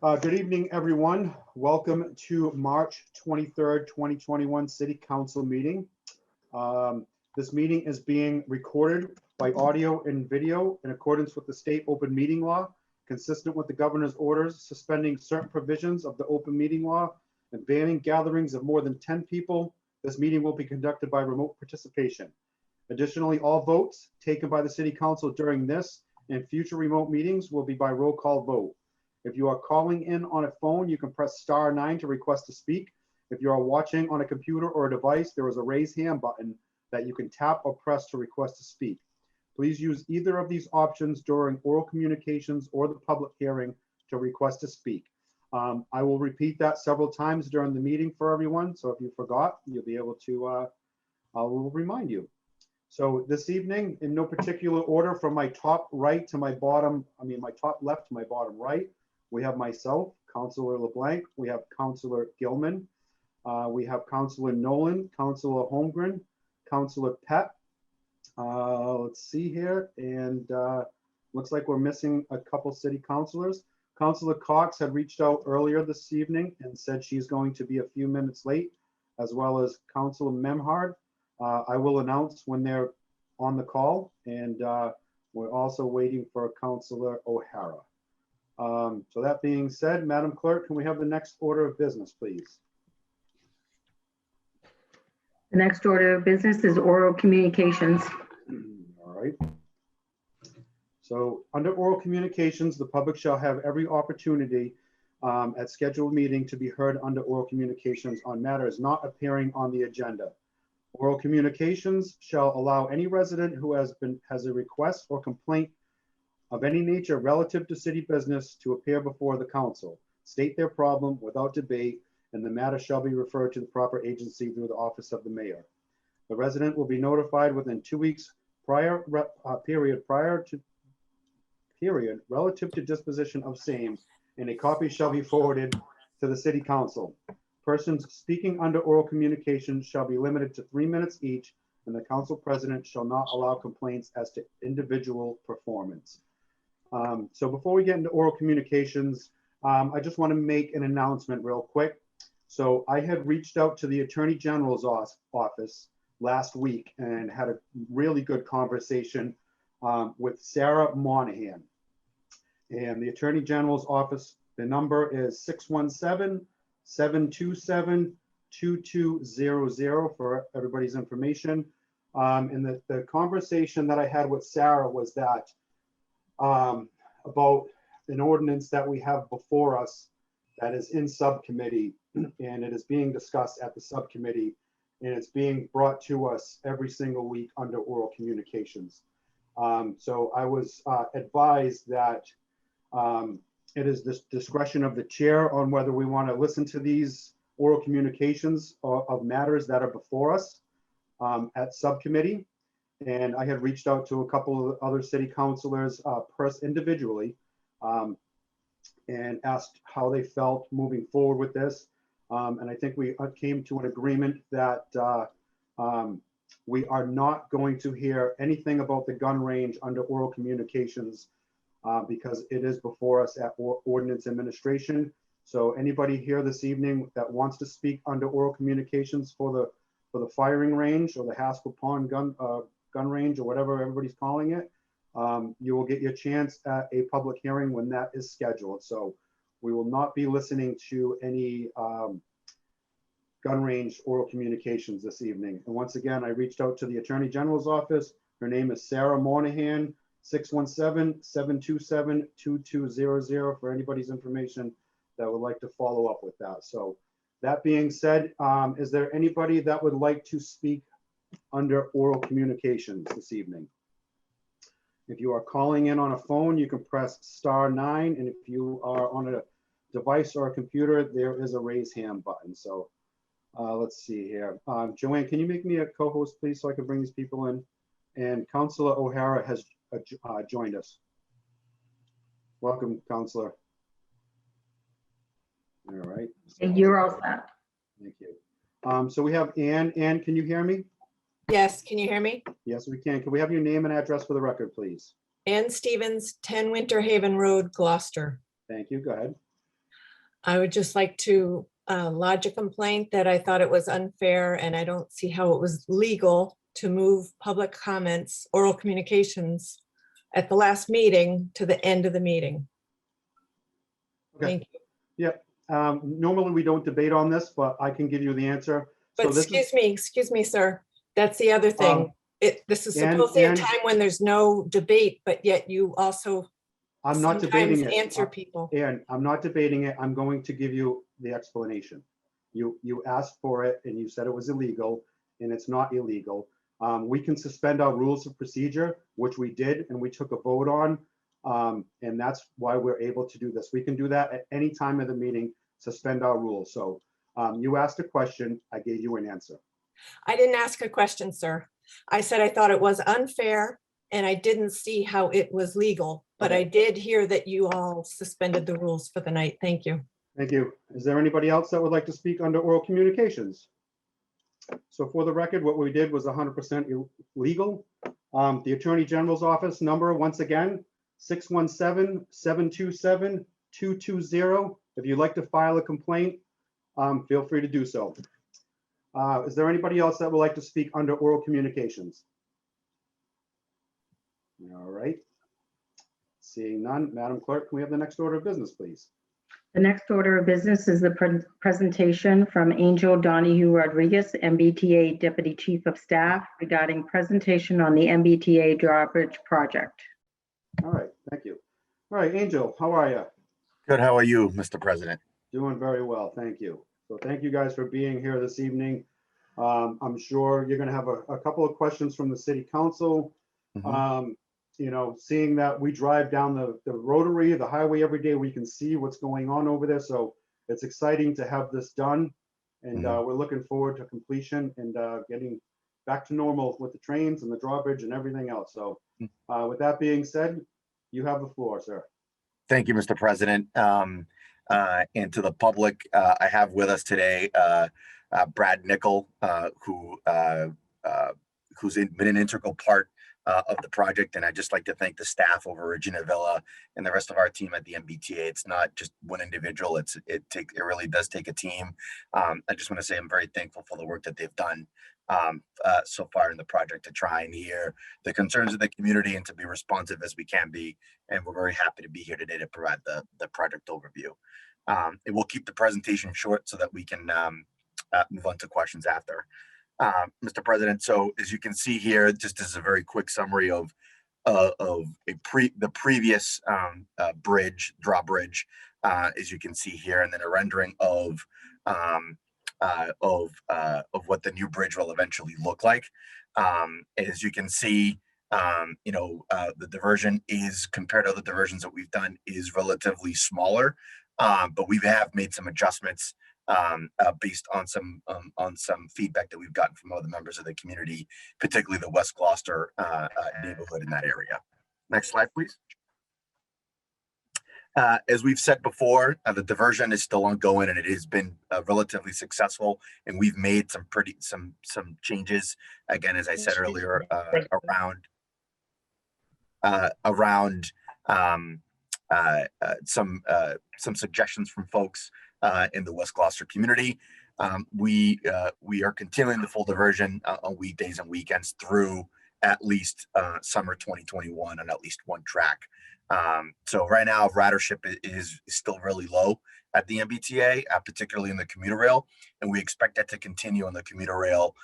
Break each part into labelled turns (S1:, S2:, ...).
S1: Good evening, everyone. Welcome to March 23rd, 2021 City Council meeting. This meeting is being recorded by audio and video in accordance with the state open meeting law, consistent with the governor's orders suspending certain provisions of the open meeting law and banning gatherings of more than 10 people. This meeting will be conducted by remote participation. Additionally, all votes taken by the City Council during this and future remote meetings will be by roll call vote. If you are calling in on a phone, you can press *9 to request to speak. If you are watching on a computer or a device, there is a raise hand button that you can tap or press to request to speak. Please use either of these options during oral communications or the public hearing to request to speak. I will repeat that several times during the meeting for everyone. So if you forgot, you'll be able to, I will remind you. So this evening, in no particular order, from my top right to my bottom, my top left to my bottom right, we have myself, Councillor LeBlanc, we have Councillor Gilman, we have Councillor Nolan, Councillor Holmgren, Councillor Pett. Let's see here, and looks like we're missing a couple city councilors. Councillor Cox had reached out earlier this evening and said she's going to be a few minutes late, as well as Councillor Memhard. I will announce when they're on the call, and we're also waiting for Councillor O'Hara. So that being said, Madam Clerk, can we have the next order of business, please?
S2: The next order of business is oral communications.
S1: All right. So under oral communications, the public shall have every opportunity at scheduled meeting to be heard under oral communications on matters not appearing on the agenda. Oral communications shall allow any resident who has a request or complaint of any nature relative to city business to appear before the council, state their problem without debate, and the matter shall be referred to the proper agency through the office of the mayor. The resident will be notified within 2 weeks period relative to disposition of same, and a copy shall be forwarded to the city council. Persons speaking under oral communication shall be limited to 3 minutes each, and the council president shall not allow complaints as to individual performance. So before we get into oral communications, I just want to make an announcement real quick. So I had reached out to the Attorney General's office last week and had a really good conversation with Sarah Monahan. And the Attorney General's office, the number is 617-727-2200 for everybody's information. And the conversation that I had with Sarah was that about an ordinance that we have before us that is in subcommittee, and it is being discussed at the subcommittee, and it's being brought to us every single week under oral communications. So I was advised that it is the discretion of the chair on whether we want to listen to these oral communications of matters that are before us at subcommittee. And I had reached out to a couple of other city councilors individually and asked how they felt moving forward with this. And I think we came to an agreement that we are not going to hear anything about the gun range under oral communications because it is before us at ordinance administration. So anybody here this evening that wants to speak under oral communications for the firing range or the Haskell Pond gun range or whatever everybody's calling it, you will get your chance at a public hearing when that is scheduled. So we will not be listening to any gun range oral communications this evening. And once again, I reached out to the Attorney General's office. Her name is Sarah Monahan, 617-727-2200 for anybody's information that would like to follow up with that. So that being said, is there anybody that would like to speak under oral communications this evening? If you are calling in on a phone, you can press *9, and if you are on a device or a computer, there is a raise hand button. So let's see here. Joanne, can you make me a co-host, please, so I can bring these people in? And Councillor O'Hara has joined us. Welcome, Councillor. All right.
S2: You're all set.
S1: Thank you. So we have Ann. Ann, can you hear me?
S3: Yes, can you hear me?
S1: Yes, we can. Can we have your name and address for the record, please?
S3: Ann Stevens, 10 Winter Haven Road, Gloucester.
S1: Thank you. Go ahead.
S3: I would just like to lodge a complaint that I thought it was unfair and I don't see how it was legal to move public comments, oral communications at the last meeting to the end of the meeting.
S1: Okay.
S3: Thank you.
S1: Yep. Normally we don't debate on this, but I can give you the answer.
S3: But
S1: So this is,
S3: excuse me, sir. That's the other thing. This is
S1: and-
S3: supposed to be a
S1: and-
S3: time when there's no debate, but yet you also
S1: I'm not
S3: sometimes
S1: debating it.
S3: answer people.
S1: And I'm not debating it. I'm going to give you the explanation. You asked for it and you said it was illegal, and it's not illegal. We can suspend our rules of procedure, which we did, and we took a vote on. And that's why we're able to do this. We can do that at any time of the meeting, suspend our rules. So you asked a question, I gave you an answer.
S3: I didn't ask a question, sir. I said I thought it was unfair and I didn't see how it was legal, but I did hear that you all suspended the rules for the night. Thank you.
S1: Thank you. Is there anybody else that would like to speak under oral communications? So for the record, what we did was 100% legal. The Attorney General's office number, once again, 617-727-220. If you'd like to file a complaint, feel free to do so. Is there anybody else that would like to speak under oral communications? All right. Seeing none, Madam Clerk, can we have the next order of business, please?
S2: The next order of business is the presentation from Angel Donahue Rodriguez, MBTA Deputy Chief of Staff, regarding presentation on the MBTA drawbridge project.
S1: All right, thank you. All right, Angel, how are you?
S4: Good. How are you, Mr. President?
S1: Doing very well, thank you. So thank you guys for being here this evening. I'm sure you're going to have a couple of questions from the City Council. You know, seeing that we drive down the rotary, the highway every day, we can see what's going on over there. So it's exciting to have this done. And we're looking forward to completion and getting back to normal with the trains and the drawbridge and everything else. So with that being said, you have the floor, sir.
S4: Thank you, Mr. President. And to the public, I have with us today Brad Nickel, who's been an integral part of the project. And I'd just like to thank the staff over Regina Villa and the rest of our team at the MBTA. It's not just one individual. It really does take a team. I just want to say I'm very thankful for the work that they've done so far in the project to try and hear the concerns of the community and to be responsive as we can be. And we're very happy to be here today to provide the project overview. It will keep the presentation short so that we can move on to questions after. Mr. President, so as you can see here, just as a very quick summary of the previous drawbridge, as you can see here, and then a rendering of what the new bridge will eventually look like. As you can see, the diversion is, compared to other diversions that we've done, is relatively smaller, but we have made some adjustments based on some feedback that we've gotten from other members of the community, particularly the West Gloucester neighborhood in that area. Next slide, please. As we've said before, the diversion is still ongoing and it has been relatively successful, and we've made some changes, again, as I said earlier, around some suggestions from folks in the West Gloucester community. We are continuing the full diversion on weekdays and weekends through at least summer 2021 on at least one track. So right now, ridership is still really low at the MBTA, particularly in the commuter rail, and we expect that to continue on the commuter rail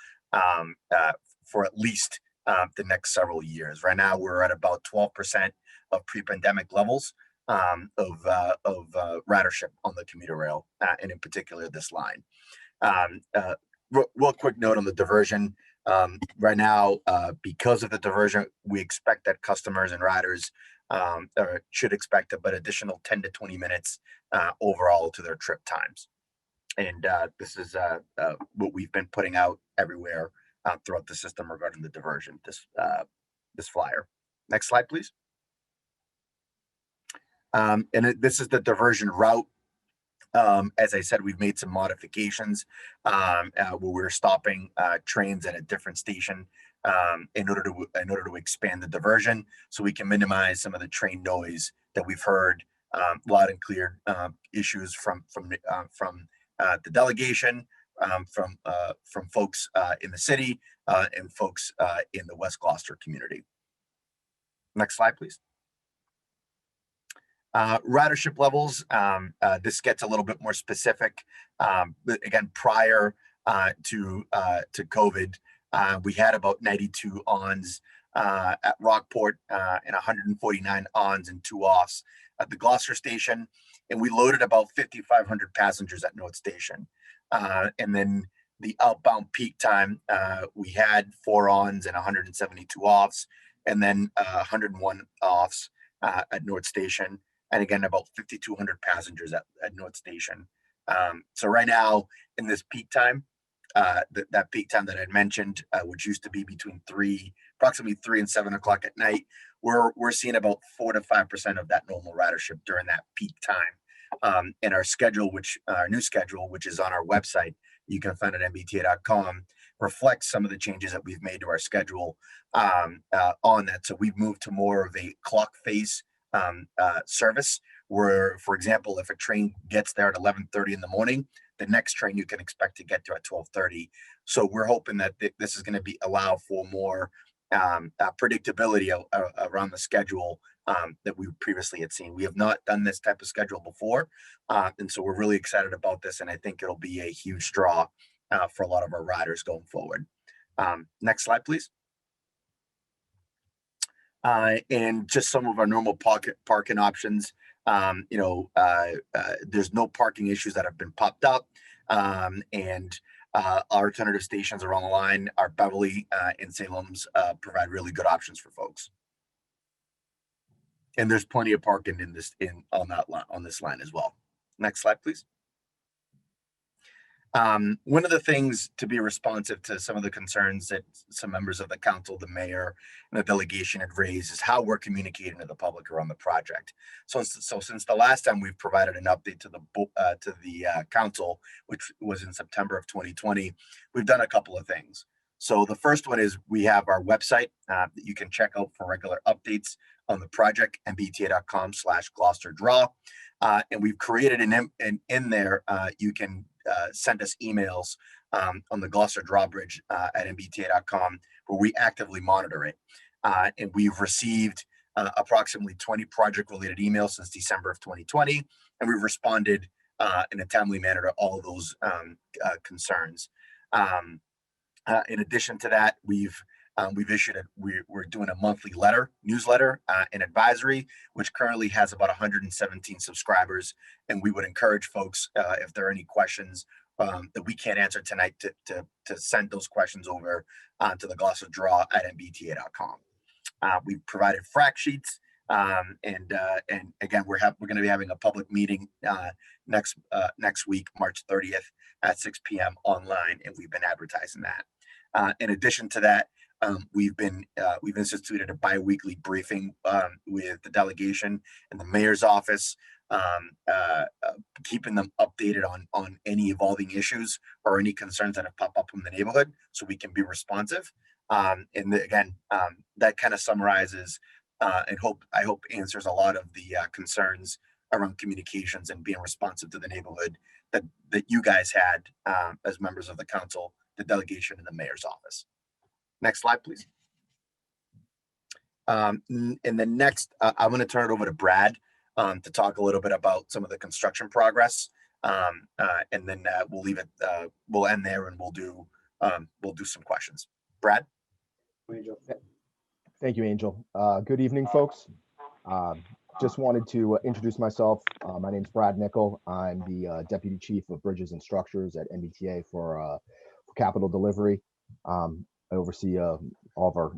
S4: for at least the next several years. Right now, we're at about 12% of pre-pandemic levels of ridership on the commuter rail, and in particular this line. Real quick note on the diversion. Right now, because of the diversion, we expect that customers and riders should expect about additional 10 to 20 minutes overall to their trip times. And this is what we've been putting out everywhere throughout the system regarding the diversion, this flyer. Next slide, please. This is the diversion route. As I said, we've made some modifications where we're stopping trains at a different station in order to expand the diversion, so we can minimize some of the train noise that we've heard loud and clear issues from the delegation, from folks in the city and folks in the West Gloucester community. Next slide, please. Ridership levels. This gets a little bit more specific. But again, prior to COVID, we had about 92 ons at Rockport and 149 ons and 2 offs at the Gloucester station, and we loaded about 5,500 passengers at North Station. And then the outbound peak time, we had 4 ons and 172 offs, and then 101 offs at North Station, and again about 5,200 passengers at North Station. So right now in this peak time, that peak time that I mentioned, which used to be between approximately 3 and 7 o'clock at night, we're seeing about 4 to 5% of that normal ridership during that peak time. And our schedule, our new schedule, which is on our website, you can find it at mbta.com, reflects some of the changes that we've made to our schedule on that. So we've moved to more of a clock face service, where, for example, if a train gets there at 11:30 in the morning, the next train you can expect to get there at 12:30. So we're hoping that this is going to allow for more predictability around the schedule that we previously had seen. We have not done this type of schedule before, and so we're really excited about this, and I think it'll be a huge draw for a lot of our riders going forward. Next slide, please. And just some of our normal parking options. There's no parking issues that have been popped up, and our alternative stations are on the line. Our Beverly and Salem's provide really good options for folks, and there's plenty of parking on this line as well. Next slide, please. One of the things to be responsive to some of the concerns that some members of the council, the mayor, and the delegation had raised is how we're communicating to the public around the project. So since the last time we've provided an update to the council, which was in September of 2020, we've done a couple of things. So the first one is we have our website that you can check out for regular updates on the project, mbta.com/GloucesterDraw. And we've created in there, you can send us emails on the Gloucester Drawbridge at mbta.com, where we actively monitor it. And we've received approximately 20 project-related emails since December of 2020, and we've responded in a timely manner to all of those concerns. In addition to that, we've issued we're doing a monthly newsletter and advisory, which currently has about 117 subscribers. And we would encourage folks, if there are any questions that we can't answer tonight, to send those questions over to the Gloucester Draw at mbta.com. We've provided frac sheets, and again, we're going to be having a public meeting next week, March 30th at 6 p.m. online, and we've been advertising that. In addition to that, we've instituted a bi-weekly briefing with the delegation and the mayor's office, keeping them updated on any evolving issues or any concerns that have popped up from the neighborhood, so we can be responsive. And again, that kind of summarizes and I hope answers a lot of the concerns around communications and being responsive to the neighborhood that you guys had as members of the council, the delegation, and the mayor's office. Next slide, please. And then next, I'm going to turn it over to Brad to talk a little bit about some of the construction progress, and then we'll leave it. We'll end there, and we'll do some questions. Brad.
S5: Thank you, Angel. Good evening, folks. Just wanted to introduce myself. My name is Brad Nickel. I'm the Deputy Chief of Bridges and Structures at MBTA for Capital Delivery. I oversee all of our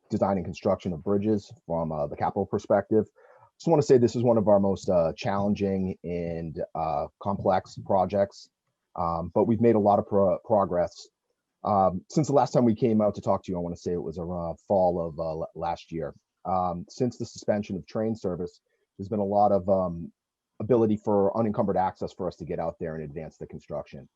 S5: design and construction of bridges from the capital perspective. Just want to say this is one of our most challenging and complex projects, but we've made a lot of progress. Since the last time we came out to talk to you, I want to say it was around fall of last year. Since the suspension of train service, there's been a lot of ability for unencumbered access for us to get out there and advance the construction.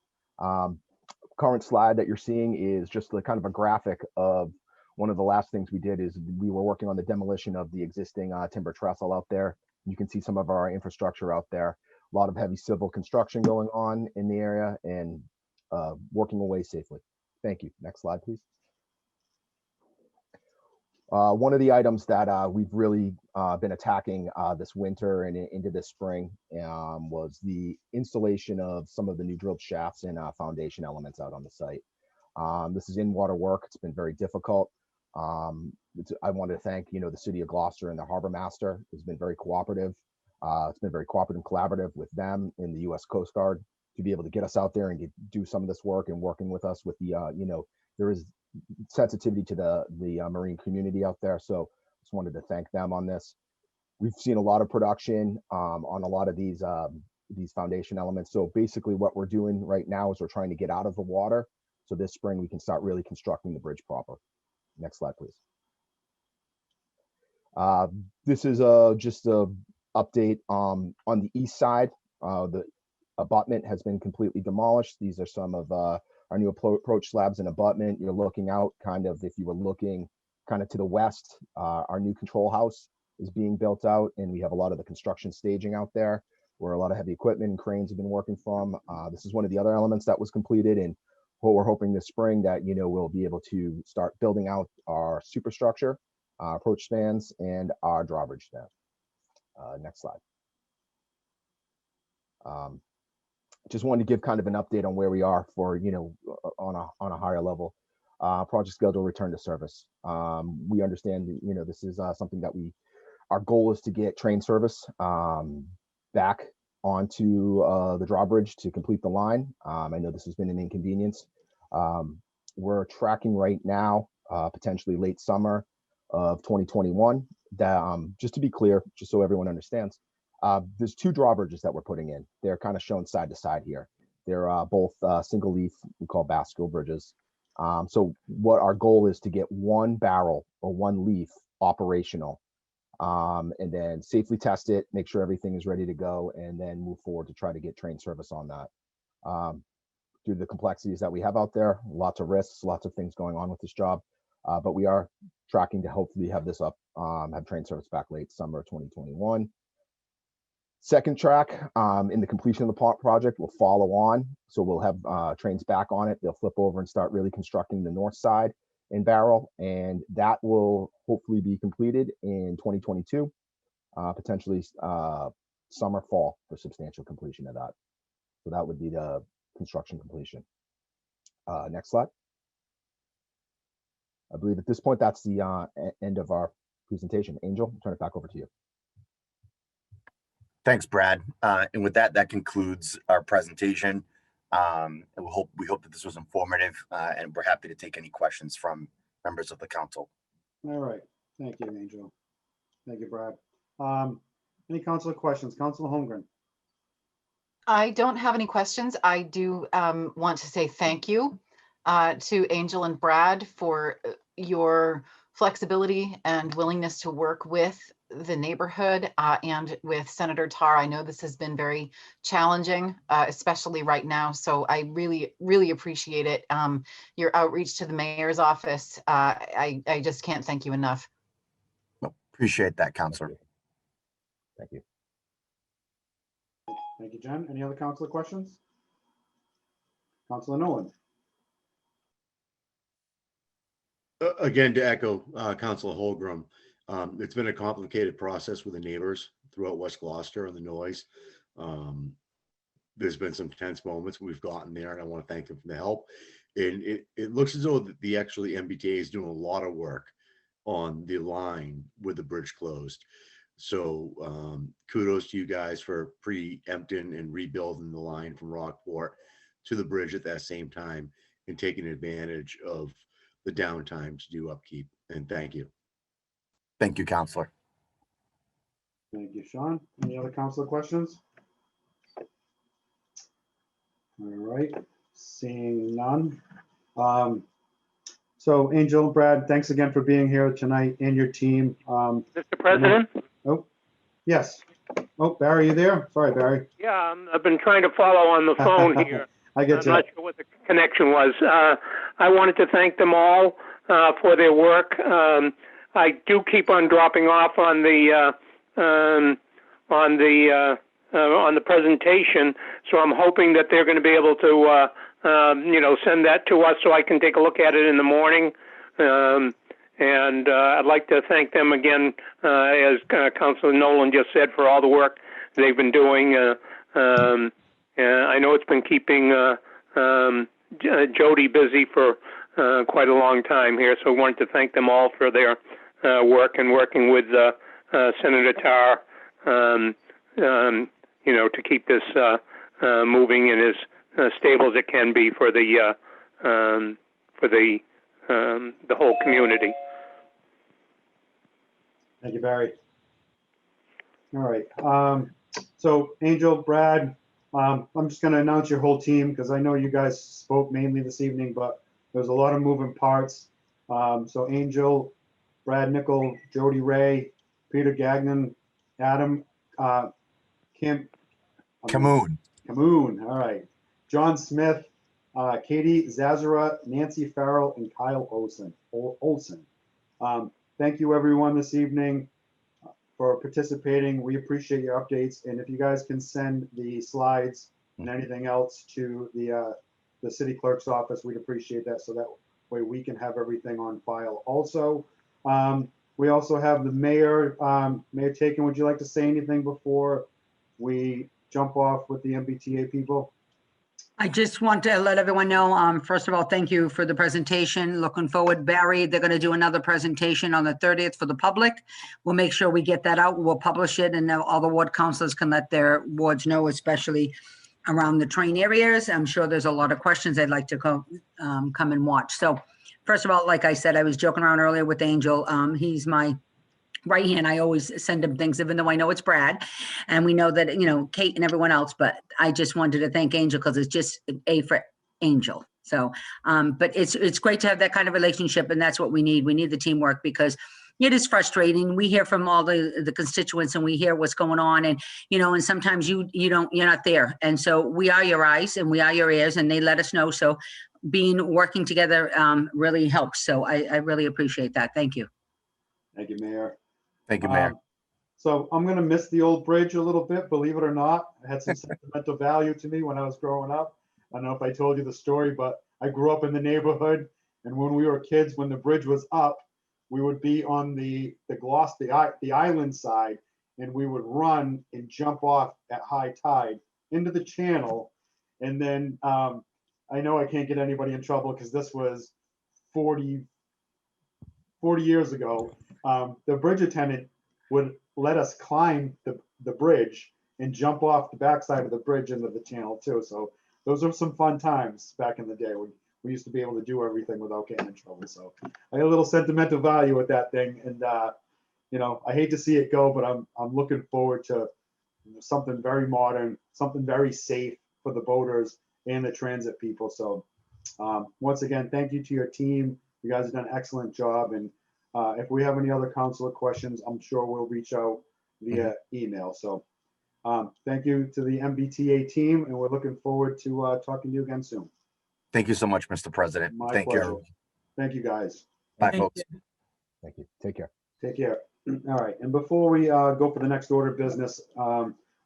S5: Current slide that you're seeing is just the kind of a graphic of one of the last things we did is we were working on the demolition of the existing timber trestle out there. You can see some of our infrastructure out there. A lot of heavy civil construction going on in the area and working away safely. Thank you. Next slide, please. One of the items that we've really been attacking this winter and into this spring was the installation of some of the new drilled shafts and foundation elements out on the site. This is in-water work. It's been very difficult. I want to thank, the city of Gloucester and the harbor master. It's been very cooperative. It's been very cooperative and collaborative with them in the U.S. Coast Guard to be able to get us out there and do some of this work and working with us with the, there is sensitivity to the marine community out there. So just wanted to thank them on this. We've seen a lot of production on a lot of these foundation elements. So basically what we're doing right now is we're trying to get out of the water. So this spring we can start really constructing the bridge proper. Next slide, please. This is just a update on the east side. The abutment has been completely demolished. These are some of our new approach slabs and abutment. You're looking out kind of, if you were looking kind of to the west, our new control house is being built out, and we have a lot of the construction staging out there where a lot of heavy equipment and cranes have been working from. This is one of the other elements that was completed, and what we're hoping this spring that, we'll be able to start building out our superstructure, approach spans, and our drawbridge span. Next slide. Just wanted to give kind of an update on where we are for, on a higher level. Project schedule return to service. We understand, this is something that our goal is to get train service back onto the drawbridge to complete the line. I know this has been an inconvenience. We're tracking right now, potentially late summer of 2021. That, just to be clear, just so everyone understands, there's two drawbridges that we're putting in. They're kind of shown side to side here. They're both single leaf, we call bascule bridges. So what our goal is to get one barrel or one leaf operational, and then safely test it, make sure everything is ready to go, and then move forward to try to get train service on that. Due to the complexities that we have out there, lots of risks, lots of things going on with this job, but we are tracking to hopefully have this up, have train service back late summer 2021. Second track in the completion of the project will follow on. So we'll have trains back on it. They'll flip over and start really constructing the north side in Barrel. And that will hopefully be completed in 2022, potentially summer, fall for substantial completion of that. So that would be the construction completion. Next slide. I believe at this point, that's the end of our presentation. Angel, I'll turn it back over to you.
S4: Thanks, Brad. And with that, that concludes our presentation. And we hope that this was informative, and we're happy to take any questions from members of the council.
S1: All right. Thank you, Angel. Thank you, Brad. Any councilor questions? Councilor Holmgren.
S6: I don't have any questions. I do want to say thank you to Angel and Brad for your flexibility and willingness to work with the neighborhood and with Senator Tarr. I know this has been very challenging, especially right now. So I really, really appreciate it. Your outreach to the mayor's office. I just can't thank you enough.
S4: Well, appreciate that, Councilor.
S5: Thank you.
S1: Thank you, Jen. Any other councilor questions? Councilor Nolan.
S7: Again, to echo Councilor Holmgren, it's been a complicated process with the neighbors throughout West Gloucester and the noise. There's been some tense moments we've gotten there, and I want to thank them for the help. And it looks as though the actually MBTA is doing a lot of work on the line with the bridge closed. So kudos to you guys for preempting and rebuilding the line from Rockport to the bridge at that same time and taking advantage of the downtime to do upkeep. And thank you.
S4: Thank you, Councilor.
S1: Thank you, Sean. Any other councilor questions? All right, seeing none. So Angel, Brad, thanks again for being here tonight and your team.
S8: Mr. President?
S1: Oh, yes. Oh, Barry, you there? Sorry, Barry.
S8: Yeah, I've been trying to follow on the phone here.
S1: I get you.
S8: I'm not sure what the connection was. I wanted to thank them all for their work. I do keep on dropping off on the on the presentation. So I'm hoping that they're going to be able to, send that to us so I can take a look at it in the morning. And I'd like to thank them again, as Councilor Nolan just said, for all the work they've been doing. I know it's been keeping Jody busy for quite a long time here, so I wanted to thank them all for their work and working with Senator Tarr, to keep this moving and as stable as it can be for the whole community.
S1: Thank you, Barry. All right. So Angel, Brad, I'm just going to announce your whole team because I know you guys spoke mainly this evening, but there's a lot of moving parts. So Angel, Brad Nickel, Jody Ray, Peter Gagnon, Adam, Camoon. All right. John Smith, Katie Zazara, Nancy Farrell, and Kyle Olson. Thank you, everyone, this evening for participating. We appreciate your updates. And if you guys can send the slides and anything else to the city clerk's office, we'd appreciate that. So that way we can have everything on file. Also, we also have the mayor. Mayor Taken, would you like to say anything before we jump off with the MBTA people?
S9: I just want to let everyone know, first of all, thank you for the presentation. Looking forward, Barry, they're going to do another presentation on the 30th for the public. We'll make sure we get that out. We'll publish it and all the ward councilors can let their wards know, especially around the train areas. I'm sure there's a lot of questions they'd like to come and watch. So first of all, like I said, I was joking around earlier with Angel. He's my right hand. I always send him things, even though I know it's Brad and we know that, Kate and everyone else, but I just wanted to thank Angel because it's just A for Angel. So, but it's great to have that kind of relationship. And that's what we need. We need the teamwork because it is frustrating. We hear from all the constituents and we hear what's going on and, and sometimes you're not there. And so we are your eyes and we are your ears and they let us know. So working together really helps. So I really appreciate that. Thank you.
S1: Thank you, Mayor.
S4: Thank you, Mayor.
S1: So I'm going to miss the old bridge a little bit, believe it or not. It had some sentimental value to me when I was growing up. I don't know if I told you the story, but I grew up in the neighborhood. And when we were kids, when the bridge was up, we would be on the island side, and we would run and jump off at high tide into the channel. And then I know I can't get anybody in trouble because this was 40 years ago. The bridge attendant would let us climb the bridge and jump off the backside of the bridge into the channel too. So those are some fun times back in the day when we used to be able to do everything without getting in trouble. So I had a little sentimental value with that thing. And, I hate to see it go, but I'm looking forward to something very modern, something very safe for the boaters and the transit people. So once again, thank you to your team. You guys have done an excellent job. And if we have any other councilor questions, I'm sure we'll reach out via email. So thank you to the MBTA team, and we're looking forward to talking to you again soon.
S4: Thank you so much, Mr. President.
S1: My
S4: Thank
S1: pleasure.
S4: you.
S1: Thank you, guys.
S4: Bye, folks.
S5: Thank you. Take care.
S1: Take care. All right. And before we go for the next order of business,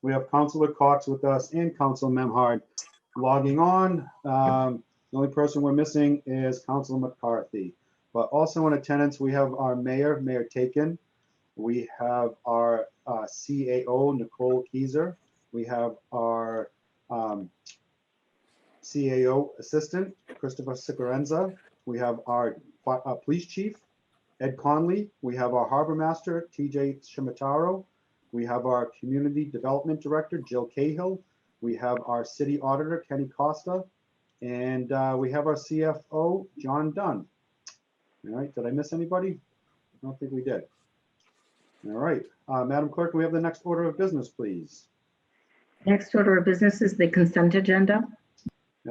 S1: we have Councilor Cox with us and Councilor Memhard logging on. The only person we're missing is Councilor McCarthy. But also in attendance, we have our mayor, Mayor Taken. We have our CAO, Nicole Keyser. We have our CAO assistant, Christopher Sicarenza. We have our police chief, Ed Conley. We have our harbor master, TJ Shimataro. We have our community development director, Jill Cahill. We have our city auditor, Kenny Costa. And we have our CFO, John Dunn. All right, did I miss anybody? I don't think we did. All right, Madam Clerk, we have the next order of business, please.
S2: Next order of business is the consent agenda.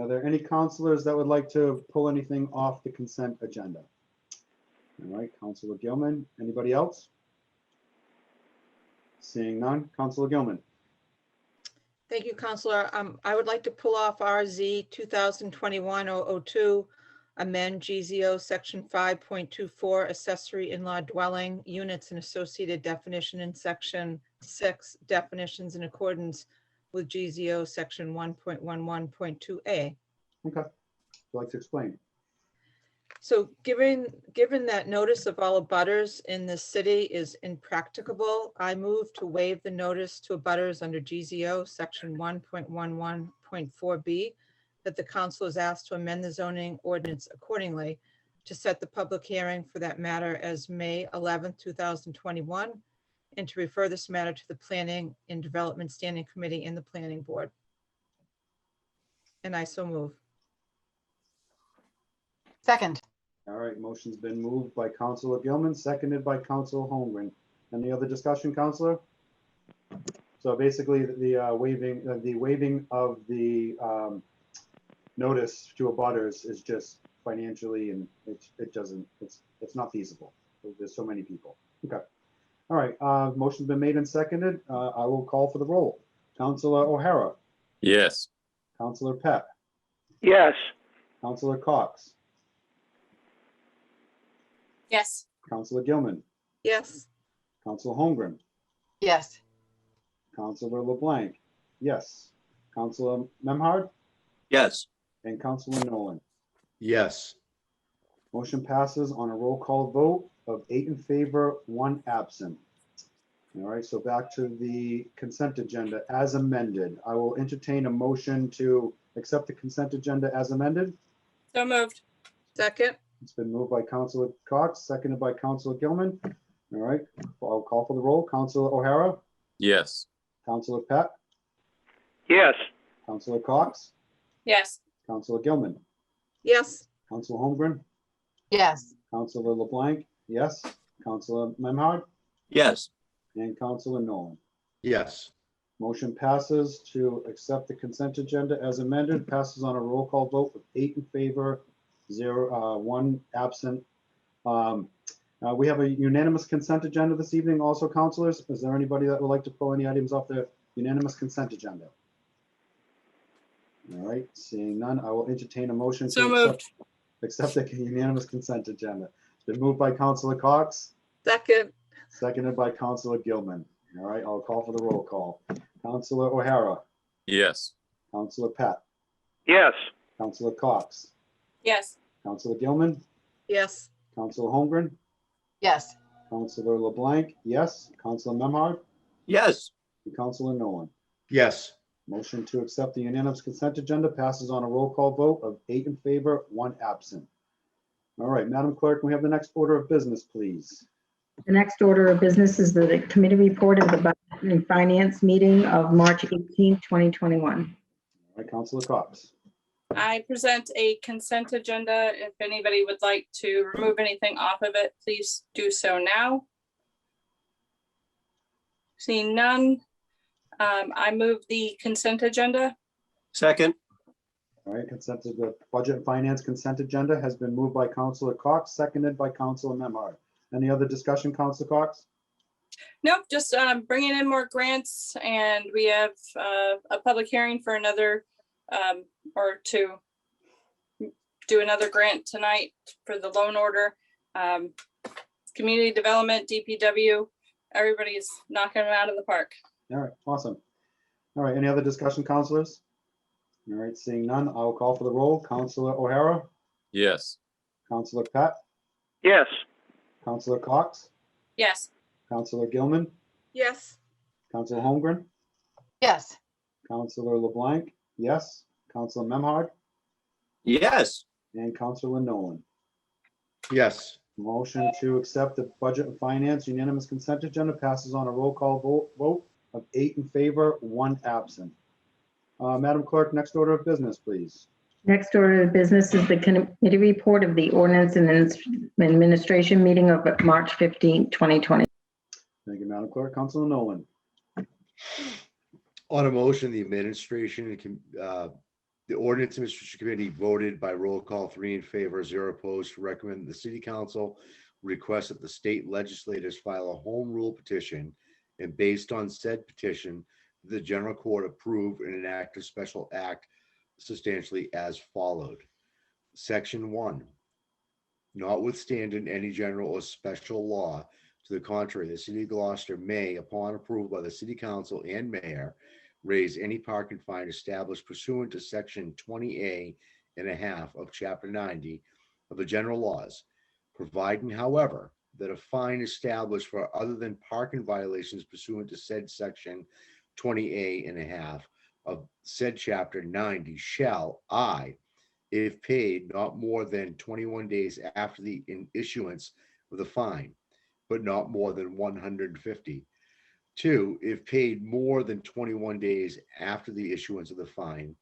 S1: Are there any councilors that would like to pull anything off the consent agenda? All right, Councilor Gilman. Anybody else? Seeing none, Councilor Gilman.
S10: Thank you, Counselor. I would like to pull off RZ 2021-002,
S3: amend GZO Section 5.24 accessory in-law dwelling units and associated definition in Section 6 definitions in accordance with GZO Section 1.11.2A.
S1: Okay. Would you like to explain?
S3: So given that notice of all abutters in the city is impracticable, I move to waive the notice to abutters under GZO Section 1.11.4B, that the council is asked to amend the zoning ordinance accordingly to set the public hearing for that matter as May 11th, 2021, and to refer this matter to the Planning and Development Standing Committee and the Planning Board. And I so move.
S6: Second.
S1: All right, motion's been moved by Councilor Gilman, seconded by Councilor Holmgren. Any other discussion, Councilor? So basically, the waiving of the notice to abutters is just financially, and it's not feasible. There's so many people. Okay. All right, motion's been made and seconded. I will call for the roll. Councilor O'Hara,
S10: Yes.
S1: Councilor Pett,
S8: yes,
S1: Councilor Cox,
S11: Yes.
S1: Councilor Gilman,
S3: Yes.
S1: Councilor Holmgren,
S6: Yes.
S1: Councilor LeBlanc, yes. Councilor Memhard,
S10: Yes.
S1: and Councilor Nolan.
S7: Yes.
S1: Motion passes on a roll call vote of 8 in favor, 1 absent. All right, so back to the consent agenda as amended. I will entertain a motion to accept the consent agenda as amended.
S11: So moved.
S3: Second.
S1: It's been moved by Councilor Cox, seconded by Councilor Gilman. All right, I'll call for the roll. Councilor O'Hara,
S10: Yes.
S1: Councilor Pett,
S8: yes,
S1: Councilor Cox,
S11: Yes.
S1: Councilor Gilman,
S3: Yes.
S1: Councilor Holmgren,
S6: Yes.
S1: Councilor LeBlanc, yes. Councilor Memhard,
S10: Yes.
S1: and Councilor Nolan.
S7: Yes.
S1: Motion passes to accept the consent agenda as amended, passes on a roll call vote with 8 in favor, 1 absent. We have a unanimous consent agenda this evening also, councilors. Is there anybody that would like to pull any items off the unanimous consent agenda? All right, seeing none, I will entertain a motion
S11: So
S1: to
S11: moved.
S1: accept the unanimous consent agenda. It's been moved by Councilor Cox,
S3: Second.
S1: seconded by Councilor Gilman. All right, I'll call for the roll call. Councilor O'Hara,
S10: Yes.
S1: Councilor Pett,
S8: yes,
S1: Councilor Cox,
S11: Yes.
S1: Councilor Gilman,
S3: Yes.
S1: Councilor Holmgren,
S6: Yes.
S1: Councilor LeBlanc, yes. Councilor Memhard,
S10: Yes.
S1: and Councilor Nolan.
S7: Yes.
S1: Motion to accept the unanimous consent agenda passes on a roll call vote of 8 in favor, 1 absent. All right, Madam Clerk, can we have the next order of business, please?
S2: The next order of business is the committee report of the Budget and Finance meeting of March 18th, 2021.
S1: All right, Councilor Cox.
S11: I present a consent agenda. If anybody would like to remove anything off of it, please do so now. Seeing none, I move the consent agenda.
S10: Second.
S1: All right, the Budget and Finance consent agenda has been moved by Councilor Cox, seconded by Councilor Memhard. Any other discussion, Councilor Cox?
S11: Nope, just bringing in more grants, and we have a public hearing for another or to do another grant tonight for the loan order. Community development, DPW, everybody's knocking them out of the park.
S1: All right, awesome. All right, any other discussion, councilors? All right, seeing none, I'll call for the roll. Councilor O'Hara,
S10: Yes.
S1: Councilor Pett,
S8: yes,
S1: Councilor Cox,
S11: Yes.
S1: Councilor Gilman,
S3: Yes.
S1: Councilor Holmgren,
S6: Yes.
S1: Councilor LeBlanc, yes. Councilor Memhard,
S10: Yes.
S1: and Councilor Nolan.
S7: Yes.
S1: Motion to accept the Budget and Finance unanimous consent agenda passes on a roll call vote of 8 in favor, 1 absent. Madam Clerk, next order of business, please.
S2: Next order of business is the committee report of the Ordinance and Administration meeting of March 15th, 2020.
S1: Thank you, Madam Clerk. Councilor Nolan.
S7: On a motion, the administration, the Ordinance Administration Committee voted by roll call 3 in favor, 0 opposed to recommend the City Council request that the state legislators file a home rule petition, and based on said petition, the General Court approve and enact a special act substantially as followed. Section 1. Notwithstanding any general or special law to the contrary, the city of Gloucester may, upon approval by the city council and mayor, raise any parking fine established pursuant to section 20A and a half of chapter 90 of the general laws, providing, however, that a fine established for other than parking violations pursuant to said section 20A and a half of said chapter 90 shall, if paid not more than 21 days after the issuance of the fine, but not more than 150. 2, if paid more than 21 days after the issuance of the fine,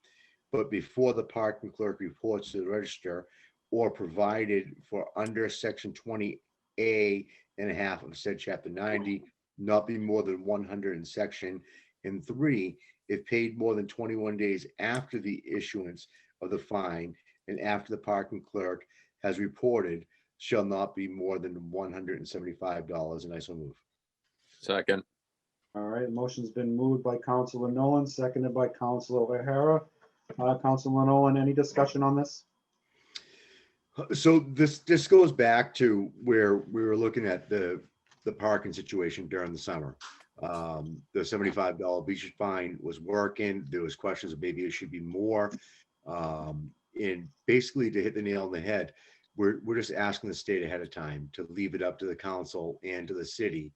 S7: but before the parking clerk reports to the register or provided for under section 20A and a half of said chapter 90, not be more than 100 in section. And 3, if paid more than 21 days after the issuance of the fine and after the parking clerk has reported, shall not be more than $175. And I so move.
S10: Second.
S1: All right, motion's been moved by Councilor Nolan, seconded by Councilor O'Hara. Councilor Nolan, any discussion on this?
S7: So this goes back to where we were looking at the parking situation during the summer. The $75 beach fine was working. There was questions of maybe it should be more. And basically, to hit the nail on the head, we're just asking the state ahead of time to leave it up to the council and to the city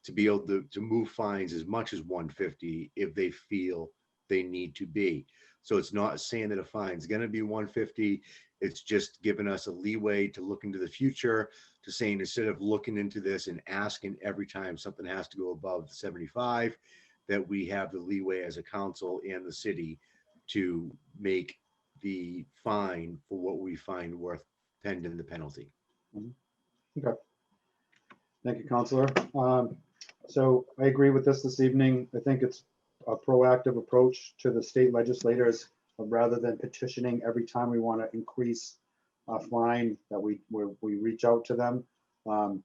S7: to be able to move fines as much as 150 if they feel they need to be. So it's not saying that a fine is going to be 150. It's just giving us a leeway to look into the future, to saying instead of looking into this and asking every time something has to go above the 75, that we have the leeway as a council and the city to make the fine for what we find worth pending the penalty.
S1: Okay. Thank you, Councilor. So I agree with this evening. I think it's a proactive approach to the state legislators rather than petitioning every time we want to increase a fine that we reach out to them.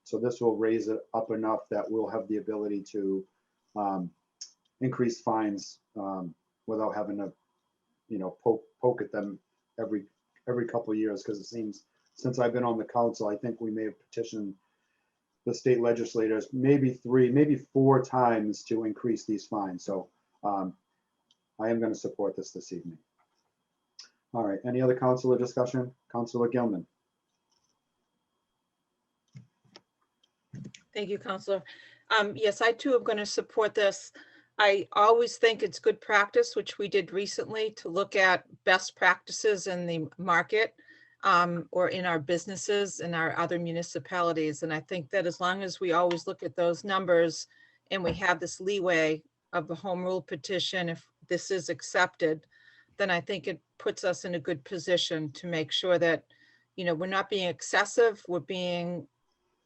S1: So this will raise it up enough that we'll have the ability to increase fines without having to, poke at them every couple of years. Because it seems since I've been on the council, I think we may have petitioned the state legislators maybe 3, maybe 4 times to increase these fines. So I am going to support this evening. All right, any other councilor discussion? Councilor Gilman.
S12: Thank you, Councilor. Yes, I too am going to support this. I always think it's good practice, which we did recently, to look at best practices in the market or in our businesses and our other municipalities. And I think that as long as we always look at those numbers and we have this leeway of the home rule petition, if this is accepted, then I think it puts us in a good position to make sure that, we're not being excessive, we're being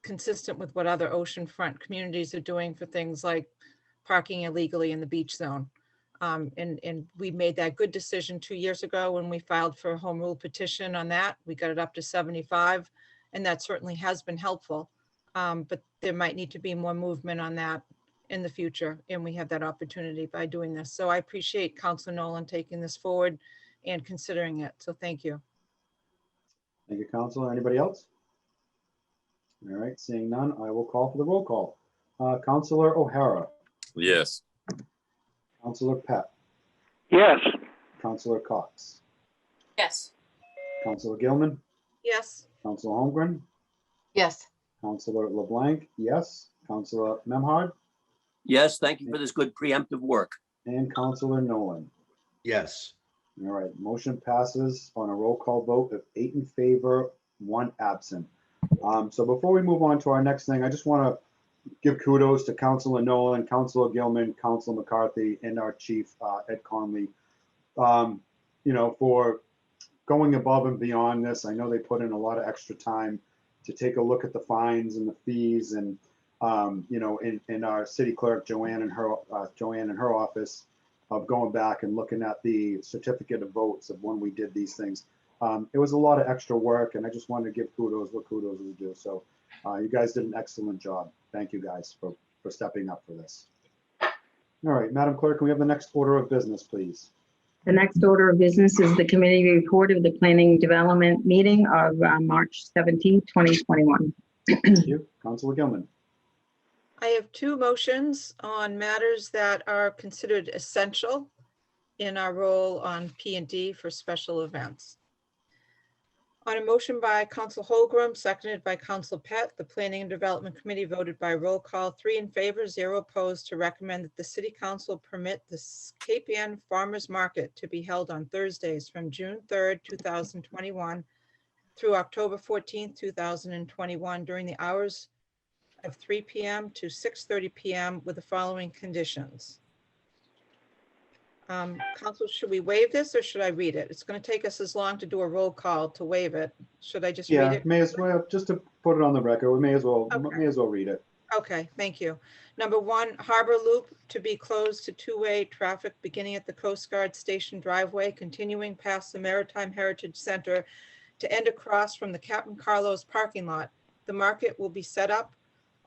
S12: consistent with what other oceanfront communities are doing for things like parking illegally in the beach zone. And we made that good decision 2 years ago when we filed for a home rule petition on that. We got it up to 75, and that certainly has been helpful. But there might need to be more movement on that in the future, and we have that opportunity by doing this. So I appreciate Councilor Nolan taking this forward and considering it. So thank you.
S1: Thank you, Councilor. Anybody else? All right, seeing none, I will call for the roll call. Councilor O'Hara.
S10: Yes.
S1: Councilor Pat.
S8: Yes.
S1: Councilor Cox.
S11: Yes.
S1: Councilor Gilman.
S12: Yes.
S1: Councilor Holmgren.
S6: Yes.
S1: Councilor LeBlanc, yes. Councilor Memhard.
S10: Yes, thank you for this good preemptive work.
S1: And Councilor Nolan.
S7: Yes.
S1: All right, motion passes on a roll call vote of 8 in favor, 1 absent. So before we move on to our next thing, I just want to give kudos to Councilor Nolan, Councilor Gilman, Councilor McCarthy, and our chief, Ed Conley, for going above and beyond this. I know they put in a lot of extra time to take a look at the fines and the fees, and in our city clerk Joanne and her office of going back and looking at the certificate of votes of when we did these things. It was a lot of extra work, and I just wanted to give kudos what kudos is due. So you guys did an excellent job. Thank you guys for stepping up for this. All right, Madam Clerk, can we have the next order of business, please?
S2: The next order of business is the committee report of the planning and development meeting of March 17th, 2021.
S1: Thank you. Councilor Gilman.
S12: I have two motions on matters that are considered essential in our role on P&D for special events. On a motion by Council Holgram, seconded by Council Pett, the Planning and Development Committee voted by roll call, 3 in favor, 0 opposed, to recommend that the City Council permit the Cape Ann Farmers Market to be held on Thursdays from June 3rd, 2021 through October 14th, 2021 during the hours of 3 p.m. to 6:30 p.m. with the following conditions. Council, should we waive this or should I read it? It's going to take us as long to do a roll call to waive it. Should I just read
S1: Yeah,
S12: it?
S1: may as well, just to put it on the record, we may as well
S12: Okay.
S1: read it.
S12: Okay, thank you. Number 1, Harbor Loop to be closed to two-way traffic beginning at the Coast Guard Station driveway, continuing past the Maritime Heritage Center to end across from the Captain Carlos parking lot. The market will be set up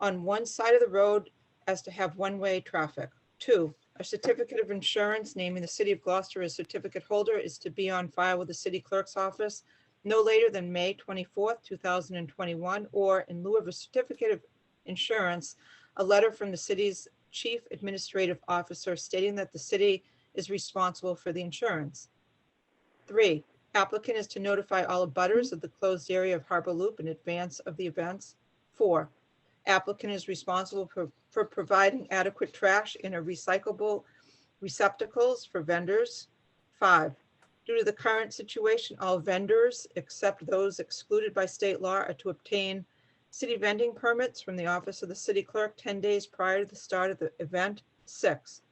S12: on one side of the road as to have one-way traffic. 2, a certificate of insurance naming the City of Gloucester as certificate holder is to be on file with the city clerk's office no later than May 24th, 2021, or in lieu of a certificate of insurance, a letter from the city's chief administrative officer stating that the city is responsible for the insurance. 3, applicant is to notify all abutters of the closed area of Harbor Loop in advance of the events. 4, applicant is responsible for providing adequate trash in a recyclable receptacles for vendors. 5, due to the current situation, all vendors, except those excluded by state law, are to obtain city vending permits from the office of the city clerk 10 days prior to the start of the event. 6,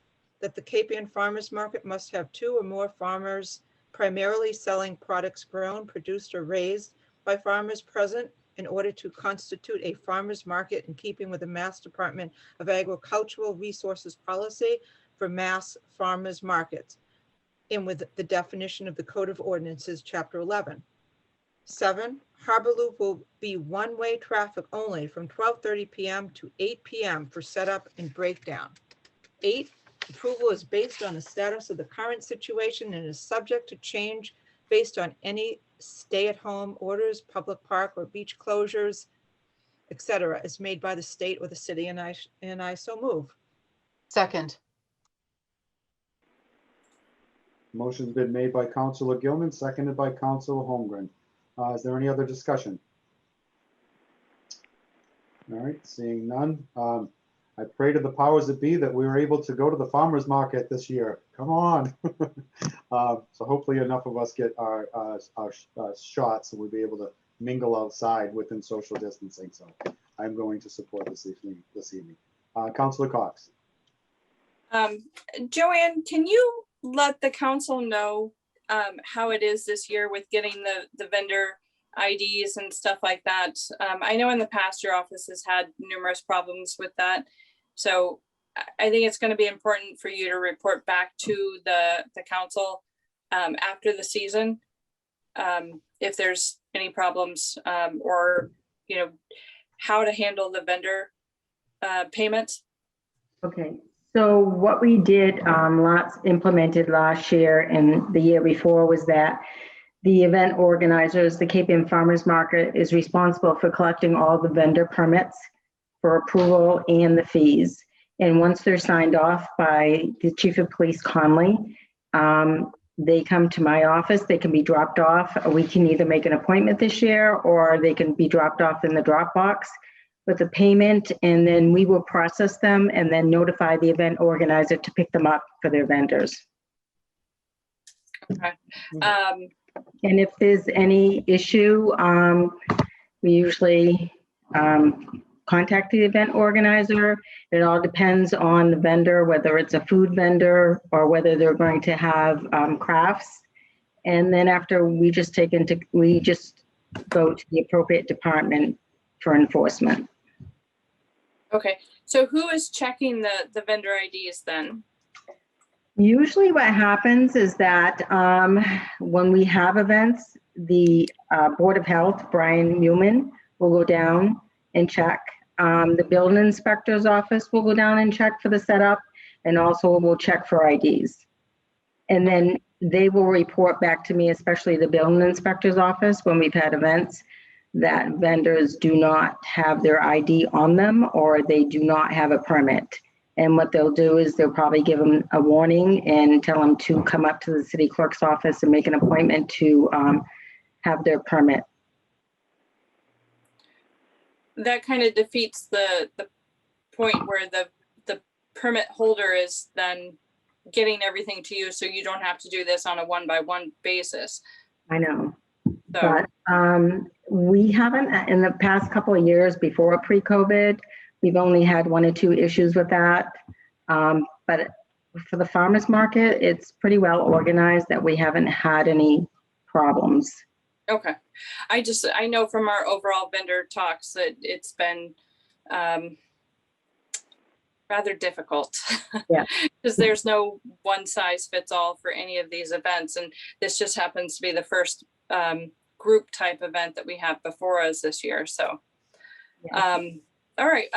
S12: that the Cape Ann Farmers Market must have 2 or more farmers primarily selling products grown, produced, or raised by farmers present in order to constitute a farmers market in keeping with the Mass Department of Agricultural Resources policy for mass farmers markets and with the definition of the Code of Ordinances, Chapter 11. 7, Harbor Loop will be one-way traffic only from 12:30 p.m. to 8 p.m. for setup and breakdown. 8, approval is based on the status of the current situation and is subject to change based on any stay-at-home orders, public park or beach closures, etc., as made by the state or the city, and I so move.
S6: Second.
S1: Motion's been made by Councilor Gilman, seconded by Councilor Holmgren. Is there any other discussion? All right, seeing none. I pray to the powers that be that we were able to go to the farmer's market this year. Come on. So hopefully enough of us get our shots and we'll be able to mingle outside within social distancing. So I'm going to support this evening. Councilor Cox.
S11: Joanne, can you let the council know how it is this year with getting the vendor IDs and stuff like that? I know in the past your office has had numerous problems with that. So I think it's going to be important for you to report back to the council after the season if there's any problems or, you know, how to handle the vendor payments.
S2: Okay, so what we did implemented last year and the year before was that the event organizers, the Cape Ann Farmers Market, is responsible for collecting all the vendor permits for approval and the fees. And once they're signed off by the Chief of Police Conley, they come to my office, they can be dropped off. We can either make an appointment this year or they can be dropped off in the drop box with a payment, and then we will process them and then notify the event organizer to pick them up for their vendors.
S11: Okay.
S2: And if there's any issue, we usually contact the event organizer. It all depends on the vendor, whether it's a food vendor or whether they're going to have crafts. And then after we just go to the appropriate department for enforcement.
S11: Okay, so who is checking the vendor IDs then?
S2: Usually what happens is that when we have events, the Board of Health, Brian Newman, will go down and check. The building inspector's office will go down and check for the setup, and also will check for IDs. And then they will report back to me, especially the building inspector's office, when we've had events, that vendors do not have their ID on them or they do not have a permit. And what they'll do is they'll probably give them a warning and tell them to come up to the city clerk's office and make an appointment to have their permit.
S11: That kind of defeats the point where the permit holder is then getting everything to you, so you don't have to do this on a one-by-one basis.
S2: I know.
S11: So,
S2: But we haven't, in the past couple of years before pre-COVID, we've only had 1 or 2 issues with that. But for the farmers market, it's pretty well organized that we haven't had any problems.
S11: okay. I know from our overall vendor talks that it's been rather difficult.
S2: Yeah.
S11: Because there's no one size fits all for any of these events. And this just happens to be the first group type event that we have before us this year. So,
S2: Yeah.
S11: all right.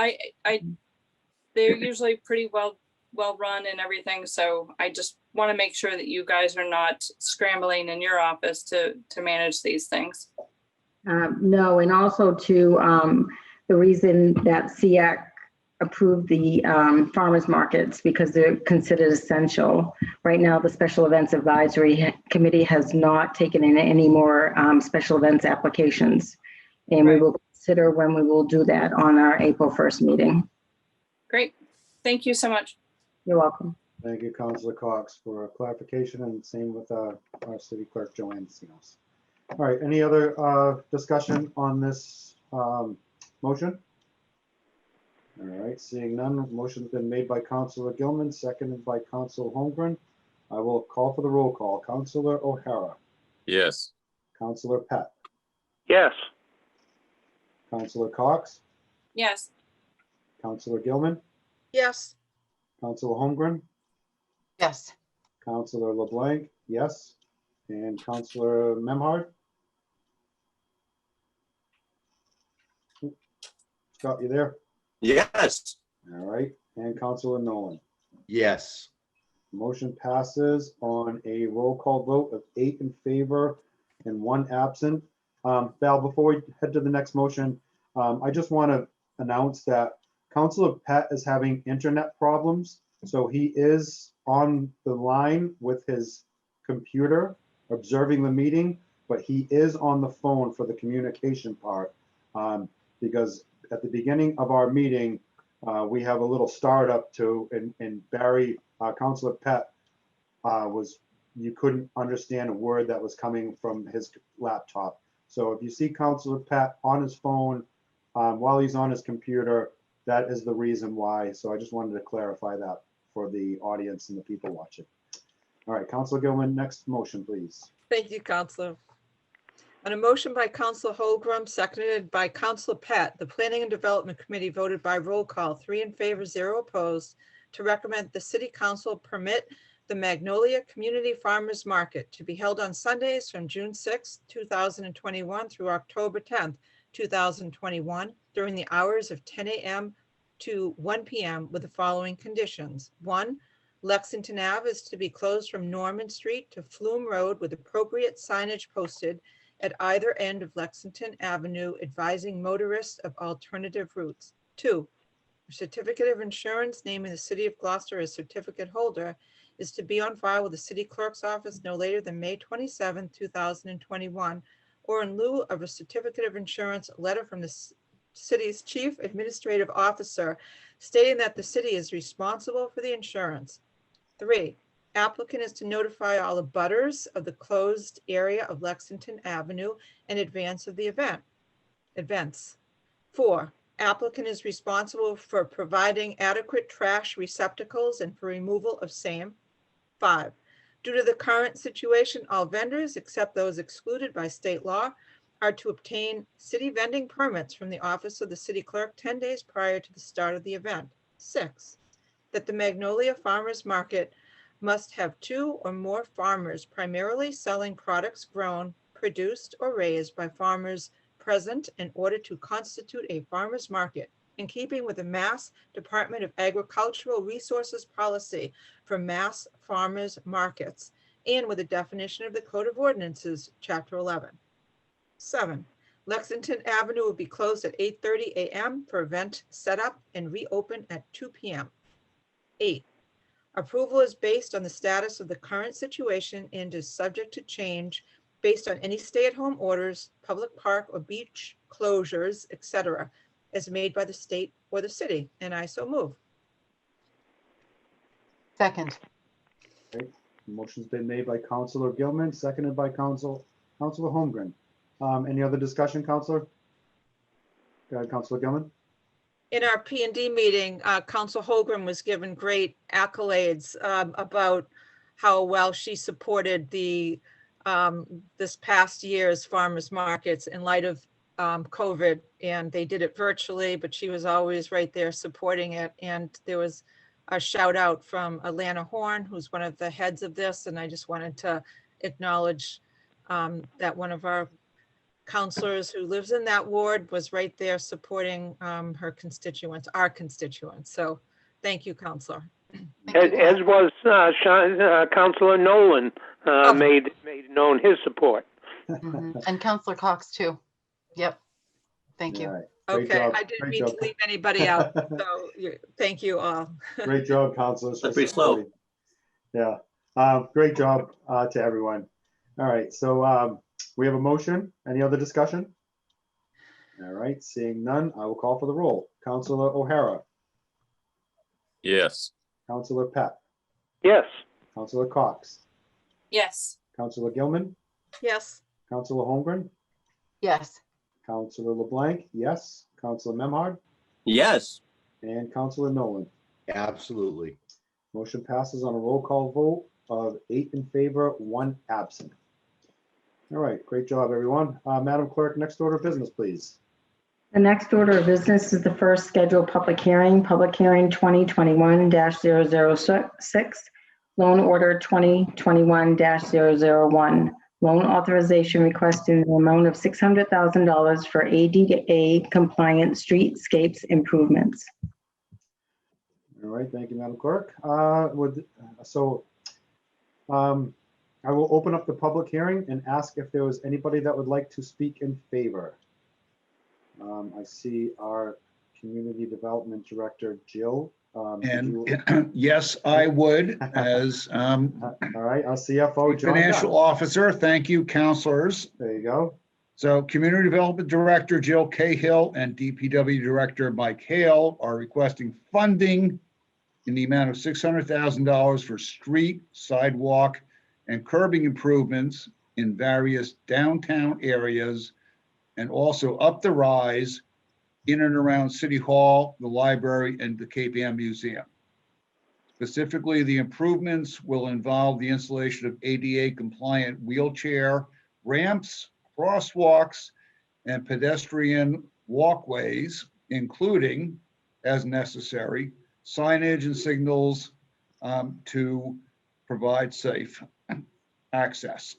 S11: They're usually pretty well run and everything. So I just want to make sure that you guys are not scrambling in your office to manage these things.
S2: No, and also to the reason that SEAC approved the farmers markets because they're considered essential. Right now, the Special Events Advisory Committee has not taken in any more special events applications. And we will consider when we will do that on our April 1st meeting.
S11: Great. Thank you so much.
S2: You're welcome.
S1: Thank you, Councilor Cox, for clarification, and same with our city clerk, Joanne Sinos. All right, any other discussion on this motion? All right, seeing none, motion's been made by Councilor Gilman, seconded by Councilor Holmgren. I will call for the roll call. Councilor O'Hara.
S10: Yes.
S1: Councilor Pat.
S8: Yes.
S1: Councilor Cox.
S11: Yes.
S1: Councilor Gilman.
S12: Yes.
S1: Councilor Holmgren.
S6: Yes.
S1: Councilor LeBlanc, yes. And Councilor Memhard. Scott, you there?
S10: Yes.
S1: All right, and Councilor Nolan.
S7: Yes.
S1: Motion passes on a roll call vote of 8 in favor and 1 absent. Val, before we head to the next motion, I just want to announce that Councilor Pat is having internet problems. So he is on the line with his computer observing the meeting, but he is on the phone for the communication part because at the beginning of our meeting, we have a little startup to, and Barry, Councilor Pat, you couldn't understand a word that was coming from his laptop. So if you see Councilor Pat on his phone while he's on his computer, that is the reason why. So I just wanted to clarify that for the audience and the people watching. All right, Councilor Gilman, next motion, please.
S12: Thank you, Counselor. On a motion by Counselor Holmgren, seconded by Counselor Pat, the Planning and Development Committee voted by roll call, 3 in favor, 0 opposed, to recommend the City Council permit the Magnolia Community Farmers Market to be held on Sundays from June 6, 2021 through October 10th, 2021 during the hours of 10 a.m. to 1 p.m. with the following conditions. 1, Lexington Ave is to be closed from Norman Street to Flume Road with appropriate signage posted at either end of Lexington Avenue advising motorists of alternative routes. 2, a certificate of insurance naming the City of Gloucester as certificate holder is to be on file with the City Clerk's office no later than May 27, 2021, or in lieu of a certificate of insurance, a letter from the city's chief administrative officer stating that the city is responsible for the insurance. 3, applicant is to notify all abutters of the closed area of Lexington Avenue in advance of the events. 4, applicant is responsible for providing adequate trash receptacles and for removal of same. 5, due to the current situation, all vendors, except those excluded by state law, are to obtain city vending permits from the office of the city clerk 10 days prior to the start of the event. 6, that the Magnolia Farmers Market must have 2 or more farmers primarily selling products grown, produced, or raised by farmers present in order to constitute a farmers market, in keeping with the Mass Department of Agricultural Resources policy for mass farmers markets, and with a definition of the Code of Ordinances, Chapter 11. 7, Lexington Avenue will be closed at 8:30 a.m. for event setup and reopen at 2 p.m. 8, approval is based on the status of the current situation and is subject to change based on any stay-at-home orders, public park or beach closures, etc., as made by the state or the city, and I so move.
S6: Second.
S1: Motion's been made by Councilor Gilman, seconded by Councilor Holmgren. Any other discussion, Councilor? Go ahead, Councilor Gilman.
S12: In our P&D meeting, Council Holmgren was given great accolades about how well she supported the this past year's farmers markets in light of COVID, and they did it virtually, but she was always right there supporting it. And there was a shout out from Alana Horn, who's one of the heads of this, and I just wanted to acknowledge that one of our counselors who lives in that ward was right there supporting her constituents, our constituents. So thank you, Counselor.
S8: As was Councilor Nolan made known his support.
S6: And Councilor Cox too. Yep. Thank you.
S1: All right. Great
S12: Okay,
S1: job.
S12: I didn't
S1: Great
S12: mean
S1: job.
S12: to leave anybody out. So thank you all.
S1: Great job, Councilors. for
S10: Pretty slow.
S1: supporting. Yeah. Great job to everyone. All right. So we have a motion. Any other discussion? All right. Seeing none, I will call for the roll. Councilor O'Hara,
S10: Yes.
S1: Councilor Pat,
S8: Yes.
S1: Councilor Cox,
S11: Yes.
S1: Councilor Gilman,
S12: Yes,
S1: Councilor Holmgren,
S6: Yes.
S1: Councilor LeBlanc, yes. Councilor Memhard,
S10: Yes.
S1: and Councilor Nolan.
S7: Absolutely.
S1: Motion passes on a roll call vote of 8 in favor, 1 absent. All right, great job, everyone. Madam Clerk, next order of business, please.
S2: The next order of business is the first scheduled public hearing 2021-006, loan order 2021-001, loan authorization request in the amount of $600,000 for ADA compliant streetscapes improvements.
S1: All right, thank you, Madam Clerk. I will open up the public hearing and ask if there was anybody that would like to speak in favor. I see our Community Development Director, Jill.
S13: And yes, I would, as
S1: all right, our CFO, John.
S13: financial officer. Thank you, counselors.
S1: There you go.
S13: So Community Development Director Jill Cahill and DPW Director Mike Hale are requesting funding in the amount of $600,000 for street, sidewalk, and curbing improvements in various downtown areas, and also up the rise in and around City Hall, the library, and the Cape Ann Museum. Specifically, the improvements will involve the installation of ADA compliant wheelchair ramps, crosswalks, and pedestrian walkways, including, as necessary, signage and signals to provide safe access.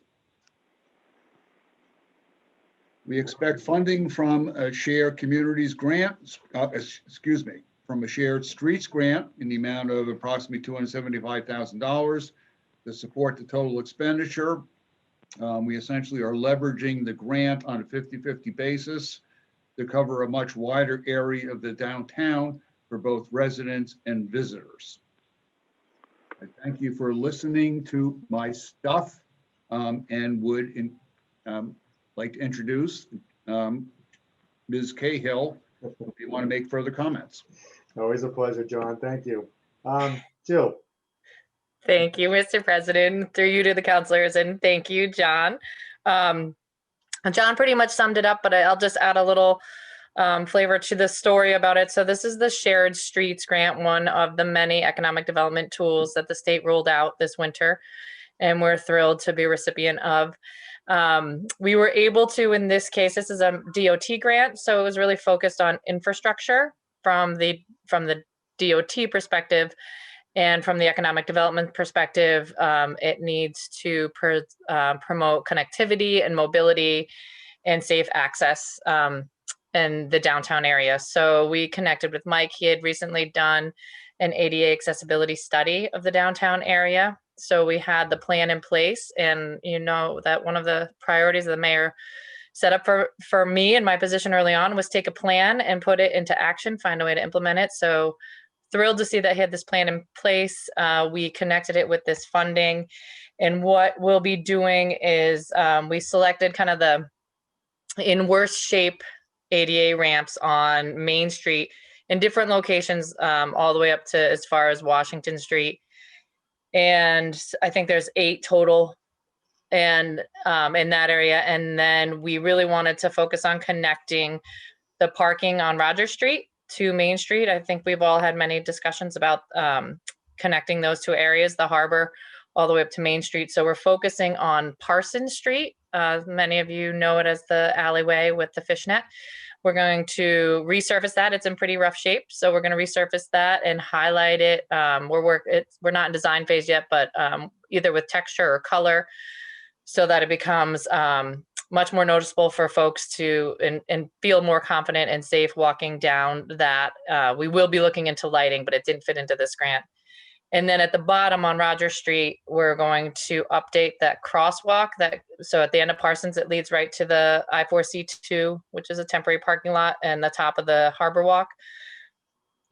S13: We expect funding from a shared communities grant, from a shared streets grant in the amount of approximately $275,000 to support the total expenditure. We essentially are leveraging the grant on a 50-50 basis to cover a much wider area of the downtown for both residents and visitors. I thank you for listening to my stuff and would like to introduce Ms. Cahill if you want to make further comments.
S1: Always a pleasure, John. Thank you. Jill.
S14: Thank you, Mr. President, through you to the counselors, and thank you, John. John pretty much summed it up, but I'll just add a little flavor to the story about it. So this is the Shared Streets Grant, one of the many economic development tools that the state rolled out this winter, and we're thrilled to be a recipient of. We were able to, in this case, this is a DOT grant, so it was really focused on infrastructure from the DOT perspective. And from the economic development perspective, it needs to promote connectivity and mobility and safe access in the downtown area. So we connected with Mike. He had recently done an ADA accessibility study of the downtown area. So we had the plan in place, and you know that one of the priorities of the mayor set up for me in my position early on was take a plan and put it into action, find a way to implement it. So thrilled to see that he had this plan in place. We connected it with this funding, and what we'll be doing is we selected kind of the in worst shape ADA ramps on Main Street in different locations, all the way up to as far as Washington Street. And I think there's 8 total and in that area. And then we really wanted to focus on connecting the parking on Rogers Street to Main Street. I think we've all had many discussions about connecting those 2 areas, the harbor all the way up to Main Street. So we're focusing on Parsons Street. Many of you know it as the alleyway with the fishnet. We're going to resurface that. It's in pretty rough shape. So we're going to resurface that and highlight it. We're not in design phase yet, but either with texture or color so that it becomes much more noticeable for folks to and feel more confident and safe walking down that. We will be looking into lighting, but it didn't fit into this grant. And then at the bottom on Rogers Street, we're going to update that crosswalk so at the end of Parsons, it leads right to the I-4C2, which is a temporary parking lot, and the top of the Harbor Walk.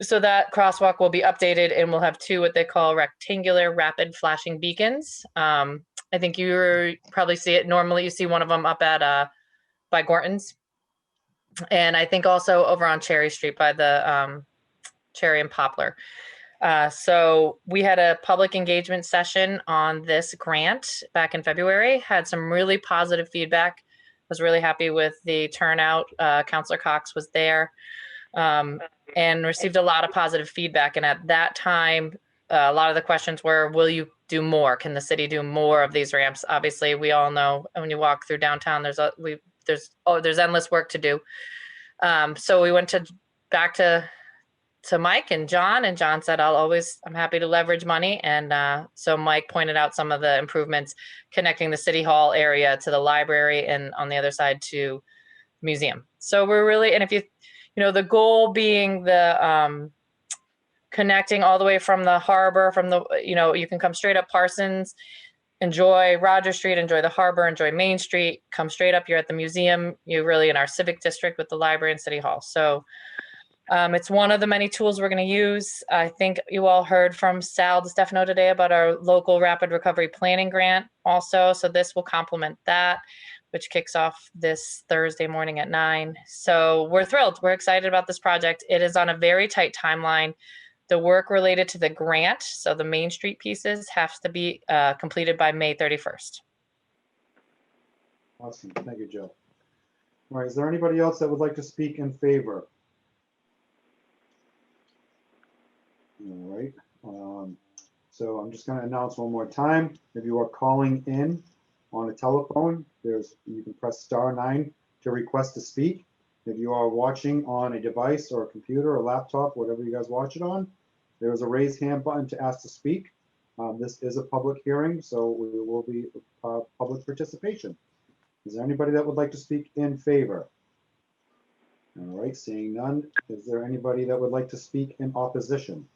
S14: So that crosswalk will be updated, and we'll have 2 what they call rectangular rapid flashing beacons. I think you probably see it. Normally you see one of them up at by Gorton's. And I think also over on Cherry Street by the Cherry and Poplar. So we had a public engagement session on this grant back in February, had some really positive feedback. Was really happy with the turnout. Councilor Cox was there and received a lot of positive feedback. And at that time, a lot of the questions were, will you do more? Can the city do more of these ramps? Obviously, we all know when you walk through downtown, there's endless work to do. So we went back to Mike and John said, I'm happy to leverage money. And so Mike pointed out some of the improvements connecting the city hall area to the library and on the other side to the museum. So we're really, and if the goal being the connecting all the way from the harbor, you can come straight up Parsons, enjoy Rogers Street, enjoy the harbor, enjoy Main Street, come straight up, you're at the museum, you're really in our civic district with the library and city hall. So it's one of the many tools we're going to use. I think you all heard from Sal DiStefano today about our local rapid recovery planning grant also. So this will complement that, which kicks off this Thursday morning at 9. So we're thrilled. We're excited about this project. It is on a very tight timeline. The work related to the grant, so the Main Street pieces, has to be completed by May 31st.
S1: Awesome. Thank you, Jill. All right. Is there anybody else that would like to speak in favor? All right. So I'm just going to announce one more time. If you are calling in on a telephone, you can press *9 to request to speak. If you are watching on a device or a computer or laptop, whatever you guys watch it on, there is a raise hand button to ask to speak. This is a public hearing, so we will be public participation. Is there anybody that would like to speak in favor? All right, seeing none. Is there anybody that would like to speak in opposition?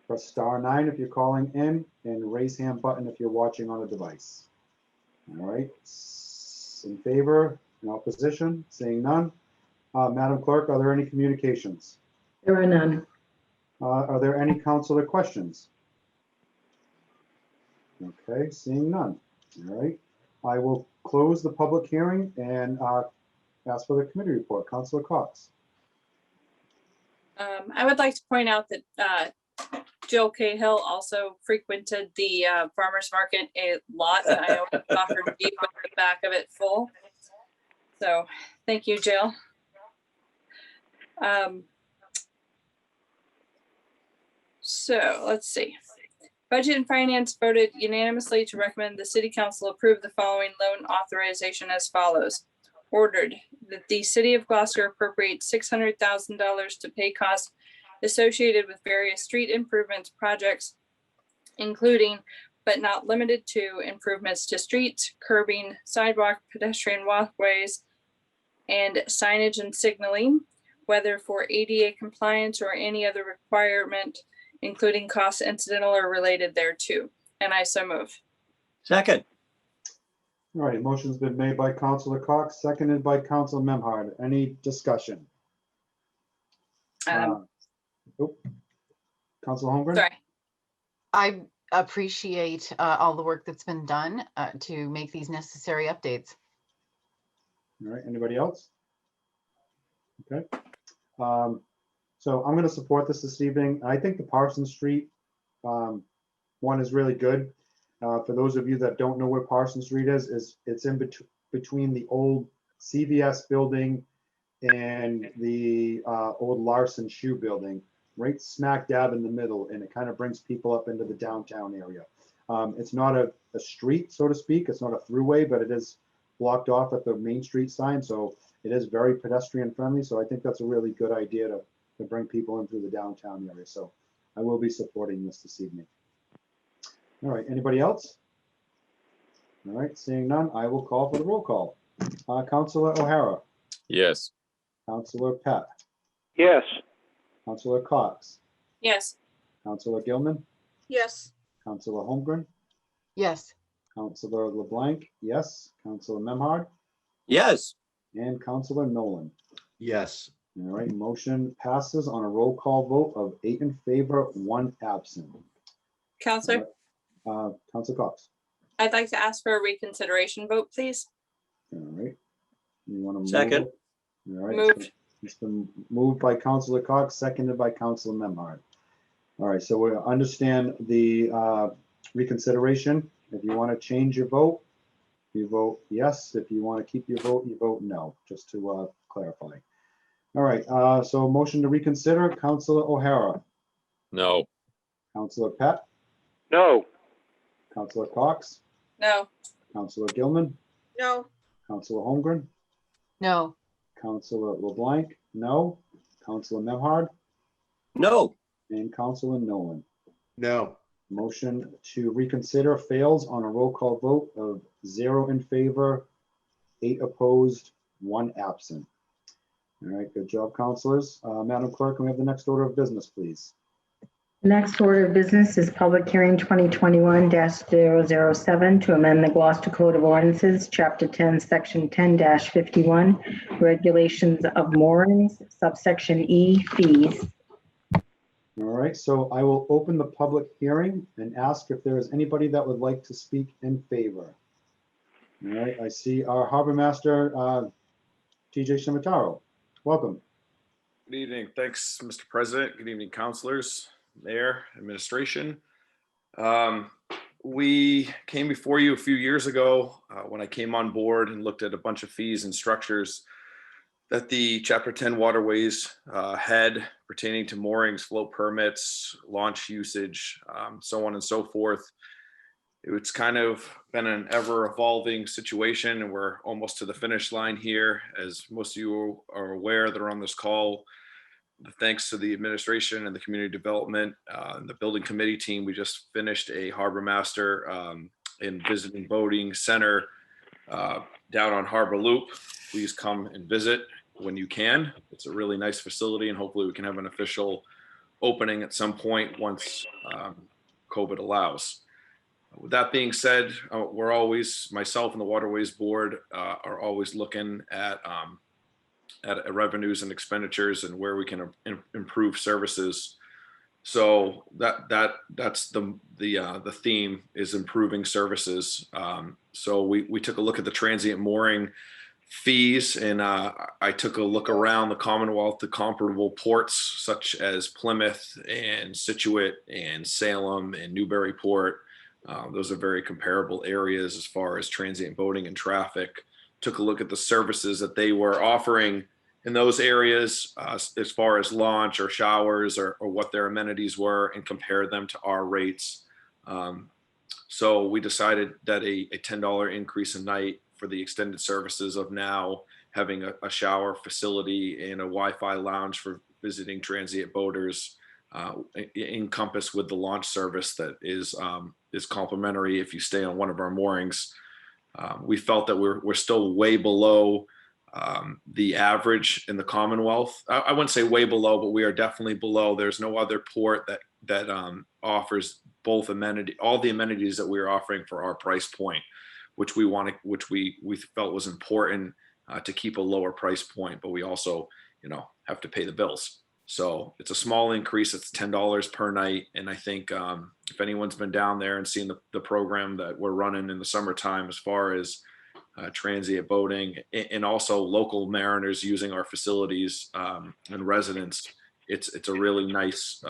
S1: Press *9 if you're calling in, and raise hand button if you're watching on a device. All right, in favor, in opposition, seeing none. Madam Clerk, are there any communications?
S2: There are none.
S1: Are there any councilor questions? Okay, seeing none. All right, I will close the public hearing and ask for the committee report. Councilor Cox.
S11: I would like to point out that Jill Cahill also frequented the farmer's market a lot. I always saw her Jeep with the back of it full. So thank you, Jill. So let's see. Budget and Finance voted unanimously to recommend the City Council approve the following loan authorization as follows. Ordered that the City of Gloucester appropriate $600,000 to pay costs associated with various street improvements projects, including but not limited to improvements to streets, curbing, sidewalk, pedestrian walkways, and signage and signaling, whether for ADA compliance or any other requirement including costs incidental or related thereto. And I so move.
S10: Second.
S1: All right, motion's been made by Councilor Cox, seconded by Councilor Memhard. Any discussion? Councilor Holmgren?
S11: Sorry.
S6: I appreciate all the work that's been done to make these necessary updates.
S1: All right, anybody else? Okay. So I'm going to support this evening. I think the Parsons Street one is really good. For those of you that don't know where Parsons Street is it's in between the old CVS building and the old Larson Shoe building, right smack dab in the middle, and it kind of brings people up into the downtown area. It's not a street, so to speak. It's not a throughway, but it is blocked off at the Main Street sign, so it is very pedestrian friendly. So I think that's a really good idea to bring people in through the downtown area. So I will be supporting this evening. All right, anybody else? All right, seeing none, I will call for the roll call. Councilor O'Hara,
S10: Yes.
S1: Councilor Pat,
S8: Yes.
S1: Councilor Cox,
S11: Yes.
S1: Councilor Gilman,
S12: Yes.
S1: Councilor Holmgren,
S6: Yes.
S1: Councilor LeBlanc, yes, Councilor Memhard,
S10: Yes.
S1: and Councilor Nolan.
S7: Yes.
S1: All right, motion passes on a roll call vote of 8 in favor, 1 absent.
S11: Counselor,
S1: Councilor Cox.
S11: I'd like to ask for a reconsideration vote, please.
S1: All right. You want to move?
S10: Second.
S1: All right.
S11: Moved.
S1: It's been moved by Councilor Cox, seconded by Councilor Memhard. All right, so we understand the reconsideration. If you want to change your vote, you vote yes. If you want to keep your vote, you vote no, just to clarify. All right, so motion to reconsider, Councilor O'Hara,
S10: No.
S1: Councilor Pat,
S8: No.
S1: Councilor Cox,
S11: No.
S1: Councilor Gilman,
S12: No.
S1: Councilor Holmgren,
S6: No.
S1: Councilor LeBlanc, no, Councilor Memhard,
S10: No.
S1: and Councilor Nolan.
S7: No.
S1: Motion to reconsider fails on a roll call vote of 0 in favor, 8 opposed, 1 absent. All right, good job, councilors. Madam Clerk, can we have the next order of business, please?
S2: The next order of business is public hearing 2021-007 to amend the Gloucester Code of Ordinances, Chapter 10, Section 10-51, Regulations of Moorings, subsection E, fees.
S1: All right, so I will open the public hearing and ask if there is anybody that would like to speak in favor. All right, I see our Harbor Master, TJ Shimataro. Welcome.
S15: Good evening. Thanks, Mr. President. Good evening, councilors, mayor, administration. We came before you a few years ago when I came on board and looked at a bunch of fees and structures that the Chapter 10 waterways had pertaining to moorings, float permits, launch usage, so on and so forth. It's kind of been an ever evolving situation, and we're almost to the finish line here. As most of you are aware that are on this call, thanks to the administration and the community development and the building committee team, we just finished a harbor master in visiting boating center down on Harbor Loop. Please come and visit when you can. It's a really nice facility, and hopefully we can have an official opening at some point once COVID allows. With that being said, we're always, myself and the Waterways Board are always looking at revenues and expenditures and where we can improve services. So that's the theme, is improving services. So we took a look at the transient mooring fees, and I took a look around the Commonwealth to comparable ports such as Plymouth and Situate and Salem and Newburyport. Those are very comparable areas as far as transient boating and traffic. Took a look at the services that they were offering in those areas as far as launch or showers or what their amenities were, and compared them to our rates. So we decided that a $10 increase a night for the extended services of now having a shower facility and a Wi-Fi lounge for visiting transient boaters encompassed with the launch service that is complimentary if you stay on one of our moorings. We felt that we're still way below the average in the Commonwealth. I wouldn't say way below, but we are definitely below. There's no other port that offers both all the amenities that we were offering for our price point, which we felt was important to keep a lower price point, but we also, have to pay the bills. So it's a small increase. It's $10 per night. And I think if anyone's been down there and seen the program that we're running in the summertime, as far as transient boating and also local mariners using our facilities and residents, it's a really nice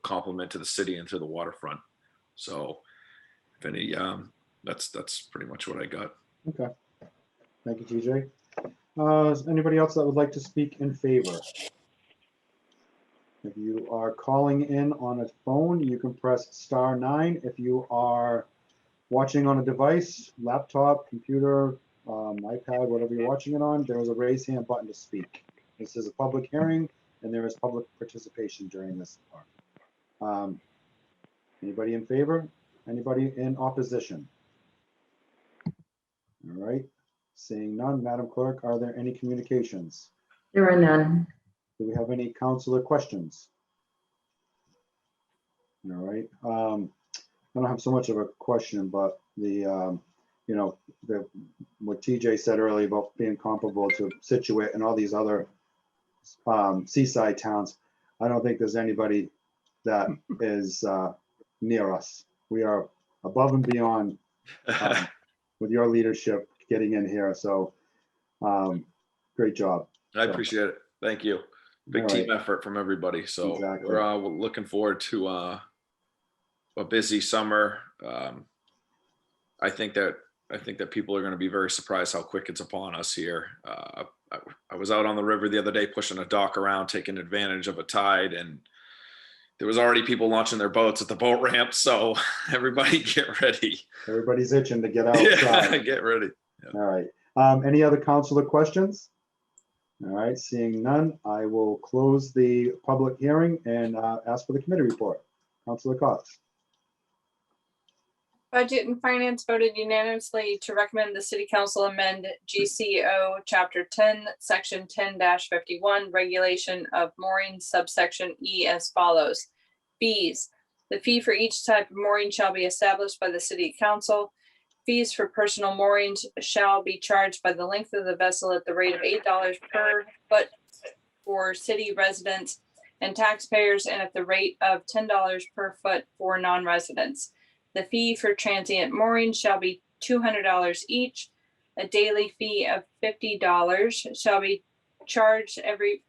S15: compliment to the city and to the waterfront. So if any, that's pretty much what I got.
S1: Okay. Thank you, TJ. Is anybody else that would like to speak in favor? If you are calling in on a phone, you can press *9. If you are watching on a device, laptop, computer, iPad, whatever you're watching it on, there is a raise hand button to speak. This is a public hearing, and there is public participation during this part. Anybody in favor? Anybody in opposition? All right. Seeing none, Madam Clerk, are there any communications?
S2: There are none.
S1: Do we have any councilor questions? All right. I don't have so much of a question, but what TJ said earlier about being comparable to Situate and all these other seaside towns, I don't think there's anybody that is near us. We are above and beyond with your leadership getting in here. So great job.
S15: I appreciate it. Thank you. Big
S1: All
S15: team
S1: right.
S15: effort from everybody. So
S1: Exactly.
S15: we're looking forward to a busy summer. I think that people are going to be very surprised how quick it's upon us here. I was out on the river the other day pushing a dock around, taking advantage of a tide, and there was already people launching their boats at the boat ramp. So everybody get ready.
S1: Everybody's itching to get outside.
S15: Yeah, get ready. Yeah.
S1: All right. Any other councilor questions? All right, seeing none, I will close the public hearing and ask for the committee report. Councilor Cox.
S11: Budget and Finance voted unanimously to recommend the City Council amend GCO Chapter 10, Section 10-51, Regulation of Mooring, subsection E as follows. Fees. The fee for each type of mooring shall be established by the City Council. Fees for personal moorings shall be charged by the length of the vessel at the rate of $8 per foot for city residents and taxpayers, and at the rate of $10 per foot for non-residents. The fee for transient moorings shall be $200 each. A daily fee of $50 shall be charged every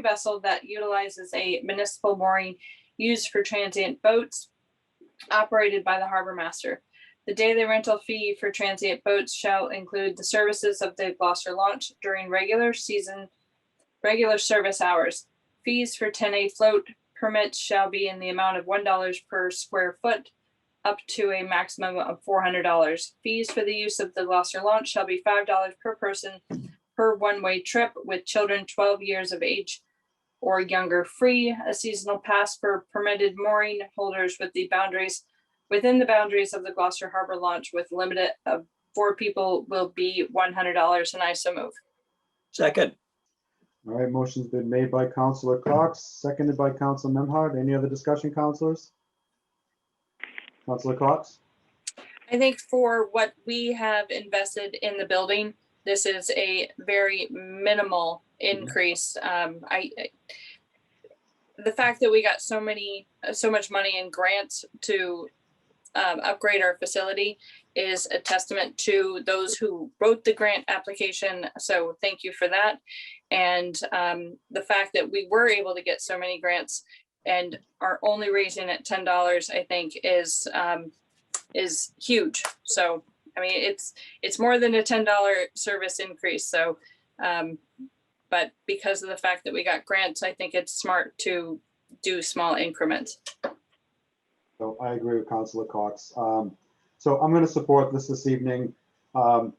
S11: vessel that utilizes a municipal mooring used for transient boats operated by the harbor master. The daily rental fee for transient boats shall include the services of the Gloucester launch during regular service hours. Fees for 10A float permits shall be in the amount of $1 per square foot, up to a maximum of $400. Fees for the use of the Gloucester launch shall be $5 per person per one-way trip, with children 12 years of age or younger free. A seasonal pass for permitted mooring holders within the boundaries of the Gloucester Harbor launch with a limit of 4 people will be $100, and I so move.
S10: Second.
S1: All right, motion's been made by Councilor Cox, seconded by Councilor Memhard. Any other discussion, councilors? Councilor Cox?
S11: I think for what we have invested in the building, this is a very minimal increase. The fact that we got so much money in grants to upgrade our facility is a testament to those who wrote the grant application. So thank you for that. And the fact that we were able to get so many grants and are only raising at $10, I think is huge. So, I mean, it's more than a $10 service increase. So, but because of the fact that we got grants, I think it's smart to do small increments.
S1: So I agree with Councilor Cox. So I'm going to support this evening. I'll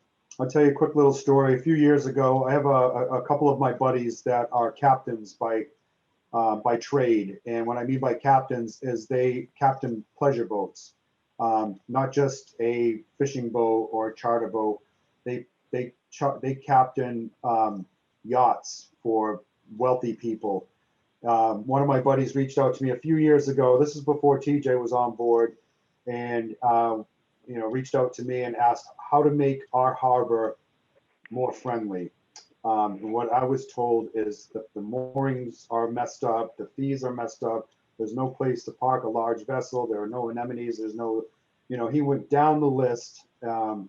S1: tell you a quick little story. A few years ago, I have a couple of my buddies that are captains by trade. And what I mean by captains is they captain pleasure boats, not just a fishing boat or a charter boat. They captain yachts for wealthy people. One of my buddies reached out to me a few years ago. This is before TJ was on board, and reached out to me and asked how to make our harbor more friendly. And what I was told is that the moorings are messed up, the fees are messed up. There's no place to park a large vessel. There are no anemones. There's no, he went down the list on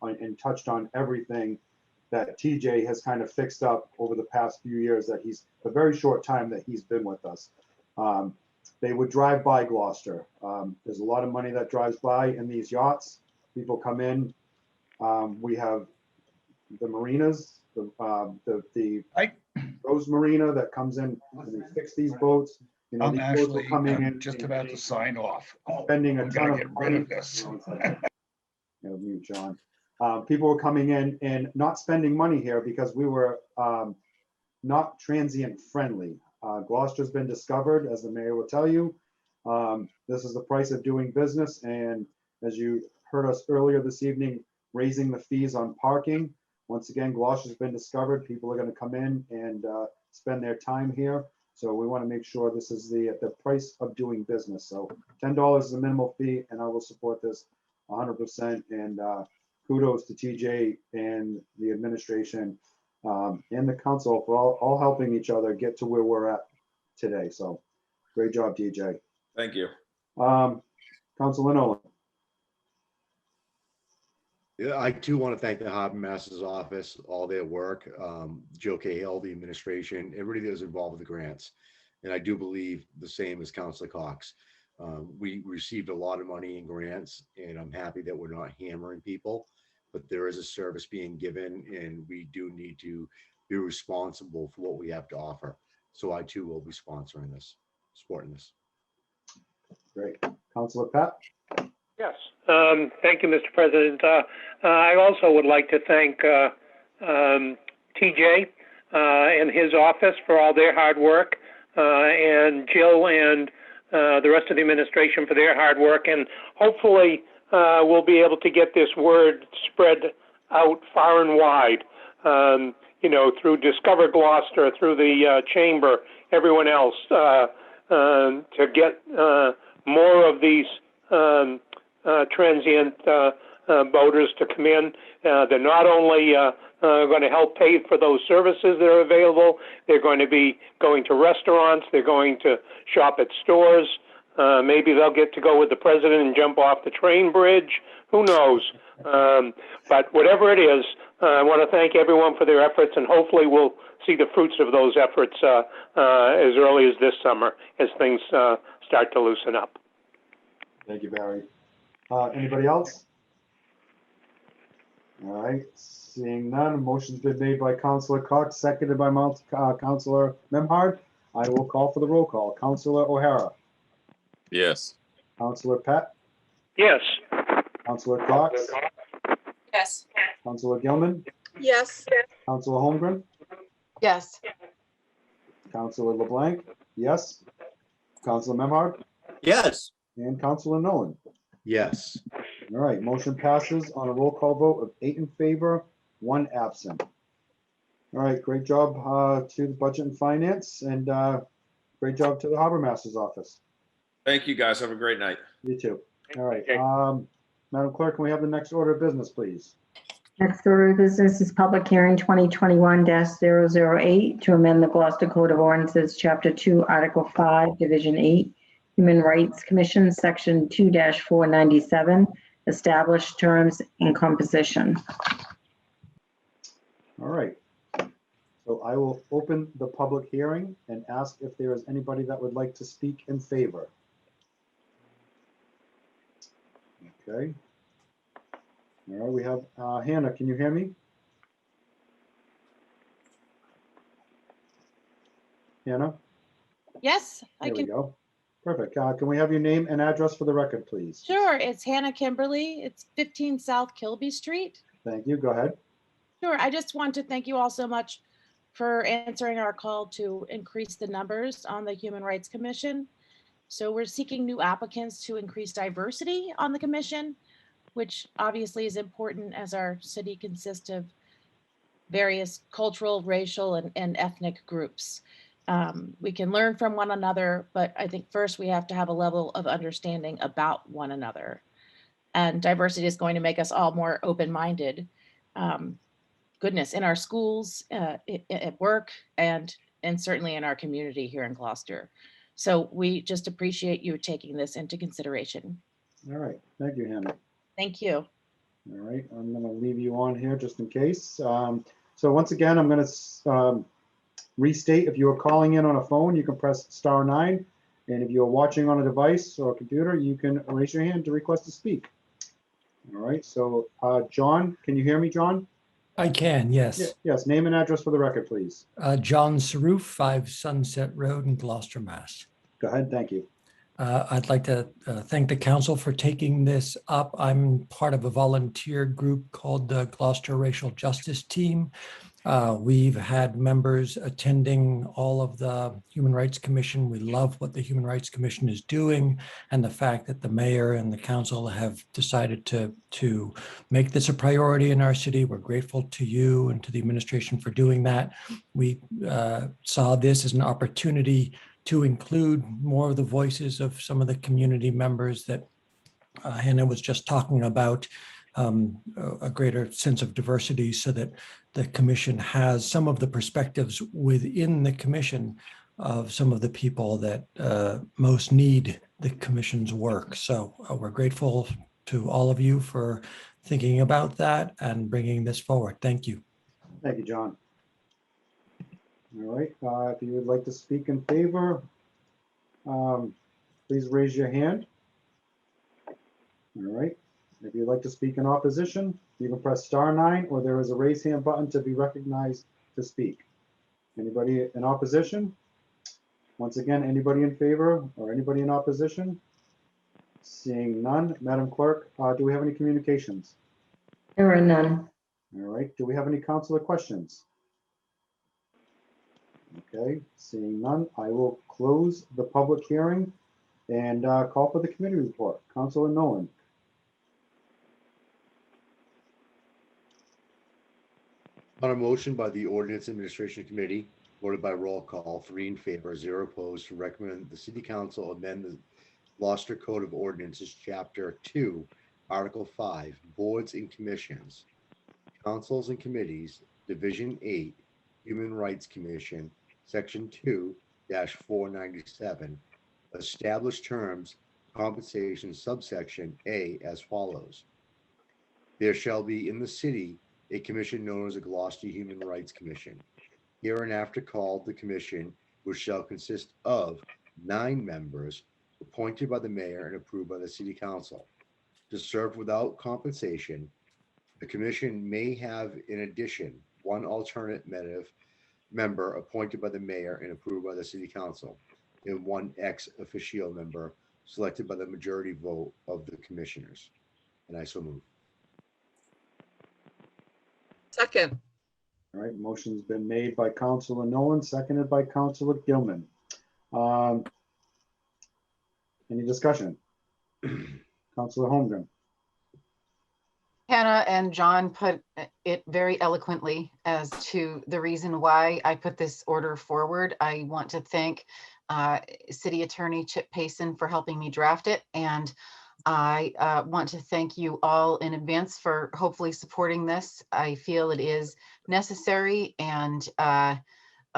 S1: and touched on everything that TJ has kind of fixed up over the past few years that the very short time that he's been with us. They would drive by Gloucester. There's a lot of money that drives by in these yachts. People come in. We have the marinas, the Rose Marina that comes in and they fix these boats.
S13: I'm
S1: these boats
S13: actually
S1: are coming in
S13: just about to sign off.
S1: spending a
S13: I'm
S1: ton
S13: gonna
S1: of
S13: get rid
S1: money.
S13: of this.
S1: Mute John. People were coming in and not spending money here because we were not transient friendly. Gloucester's been discovered, as the mayor will tell you. This is the price of doing business. And as you heard us earlier this evening, raising the fees on parking. Once again, Gloucester's been discovered. People are going to come in and spend their time here. So we want to make sure this is the price of doing business. So $10 is the minimal fee, and I will support this 100%. And kudos to TJ and the administration and the council for all helping each other get to where we're at today. So great job, TJ.
S15: Thank you.
S1: Councilor Nolan.
S7: Yeah, I too want to thank the Harbor Master's Office, all their work, Joe Cahill, the administration, everybody that was involved with the grants. And I do believe the same as Councilor Cox. We received a lot of money in grants, and I'm happy that we're not hammering people, but there is a service being given, and we do need to be responsible for what we have to offer. So I too will be sponsoring this, supporting this.
S1: Great. Councilor Pat.
S8: Yes, thank you, Mr. President. I also would like to thank TJ and his office for all their hard work, and Jill and the rest of the administration for their hard work. And hopefully we'll be able to get this word spread out far and wide, through Discover Gloucester, through the chamber, everyone else, to get more of these transient boaters to come in. They're not only going to help pay for those services that are available, they're going to be going to restaurants, they're going to shop at stores. Maybe they'll get to go with the president and jump off the train bridge. Who knows? But whatever it is, I want to thank everyone for their efforts, and hopefully we'll see the fruits of those efforts as early as this summer as things start to loosen up.
S1: Thank you, Barry. Anybody else? All right, seeing none, a motion's been made by Councilor Cox, seconded by Councilor Memhard. I will call for the roll call. Councilor O'Hara.
S10: Yes.
S1: Councilor Pat.
S8: Yes.
S1: Councilor Cox.
S11: Yes.
S1: Councilor Gilman.
S12: Yes.
S1: Councilor Holmgren.
S6: Yes.
S1: Councilor LeBlanc. Yes. Councilor Memhard.
S10: Yes.
S1: And Councilor Nolan.
S7: Yes.
S1: All right, motion passes on a roll call vote of 8 in favor, 1 absent. All right, great job to the Budget and Finance, and great job to the Harbor Master's Office.
S15: Thank you, guys. Have a great night.
S1: You too. All right,
S8: Okay.
S1: Madam Clerk, can we have the next order of business, please?
S2: Next order of business is public hearing 2021-008 to amend the Gloucester Code of Ordinances, Chapter 2, Article 5, Division 8, Human Rights Commission, Section 2-497, establish terms and composition.
S1: All right. So I will open the public hearing and ask if there is anybody that would like to speak in favor. Okay. All right, we have Hannah, can you hear me? Hannah?
S16: Yes, I
S1: There we
S16: can.
S1: go. Perfect. Can we have your name and address for the record, please?
S16: Sure, it's Hannah Kimberly. It's 15 South Kilby Street.
S1: Thank you. Go ahead.
S16: Sure, I just want to thank you all so much for answering our call to increase the numbers on the Human Rights Commission. So we're seeking new applicants to increase diversity on the commission, which obviously is important as our city consists of various cultural, racial, and ethnic groups. We can learn from one another, but I think first we have to have a level of understanding about one another. And diversity is going to make us all more open-minded. Goodness, in our schools, at work, and certainly in our community here in Gloucester. So we just appreciate you taking this into consideration.
S1: All right, thank you, Hannah.
S16: Thank you.
S1: All right, I'm going to leave you on here just in case. So once again, I'm going to restate, if you are calling in on a phone, you can press *9. And if you're watching on a device or a computer, you can raise your hand to request to speak. All right, so John, can you hear me, John?
S17: I can, yes.
S1: Yes, name and address for the record, please.
S17: John Saroof, 5 Sunset Road in Gloucester, Mass.
S1: Go ahead, thank you.
S17: I'd like to thank the council for taking this up. I'm part of a volunteer group called the Gloucester Racial Justice Team. We've had members attending all of the Human Rights Commission. We love what the Human Rights Commission is doing and the fact that the mayor and the council have decided to make this a priority in our city. We're grateful to you and to the administration for doing that. We saw this as an opportunity to include more of the voices of some of the community members that Hannah was just talking about, a greater sense of diversity so that the commission has some of the perspectives within the commission of some of the people that most need the commission's work. So we're grateful to all of you for thinking about that and bringing this forward. Thank you.
S1: Thank you, John. All right, if you would like to speak in favor, please raise your hand. All right, if you'd like to speak in opposition, you can press *9, or there is a raise hand button to be recognized to speak. Anybody in opposition? Once again, anybody in favor or anybody in opposition? Seeing none, Madam Clerk, do we have any communications?
S2: There are none.
S1: All right, do we have any councilor questions? Okay, seeing none, I will close the public hearing and call for the committee report. Councilor Nolan.
S7: On a motion by the Ordinance Administration Committee, voted by roll call, 3 in favor, 0 opposed, to recommend the City Council amend the Gloucester Code of Ordinances, Chapter 2, Article 5, Boards and Commissions, Councils and Committees, Division 8, Human Rights Commission, Section 2-497, establish terms, compensation, subsection A as follows. There shall be in the city a commission known as the Gloucester Human Rights Commission, hereinafter called the commission, which shall consist of 9 members appointed by the mayor and approved by the City Council. To serve without compensation, the commission may have in addition 1 alternate member appointed by the mayor and approved by the City Council, and 1 ex officio member selected by the majority vote of the commissioners. And I so move.
S12: Second.
S1: All right, motion's been made by Councilor Nolan, seconded by Councilor Gilman. Any discussion? Councilor Holmgren.
S6: Hannah and John put it very eloquently as to the reason why I put this order forward. I want to thank City Attorney Chip Payson for helping me draft it. And I want to thank you all in advance for hopefully supporting this. I feel it is necessary and a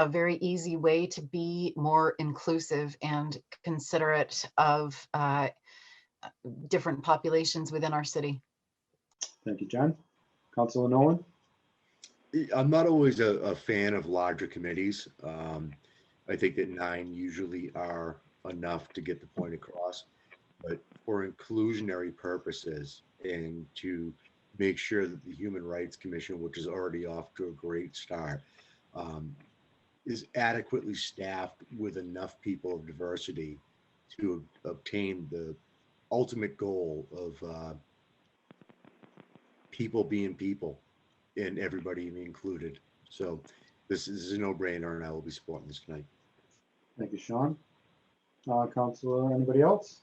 S6: very easy way to be more inclusive and considerate of different populations within our city.
S1: Thank you, John. Councilor Nolan.
S7: I'm not always a fan of larger committees. I think that 9 usually are enough to get the point across, but for inclusionary purposes and to make sure that the Human Rights Commission, which is already off to a great start, is adequately staffed with enough people of diversity to obtain the ultimate goal of people being people and everybody being included. So this is a no-brainer, and I will be supporting this tonight.
S1: Thank you, Sean. Councilor, anybody else?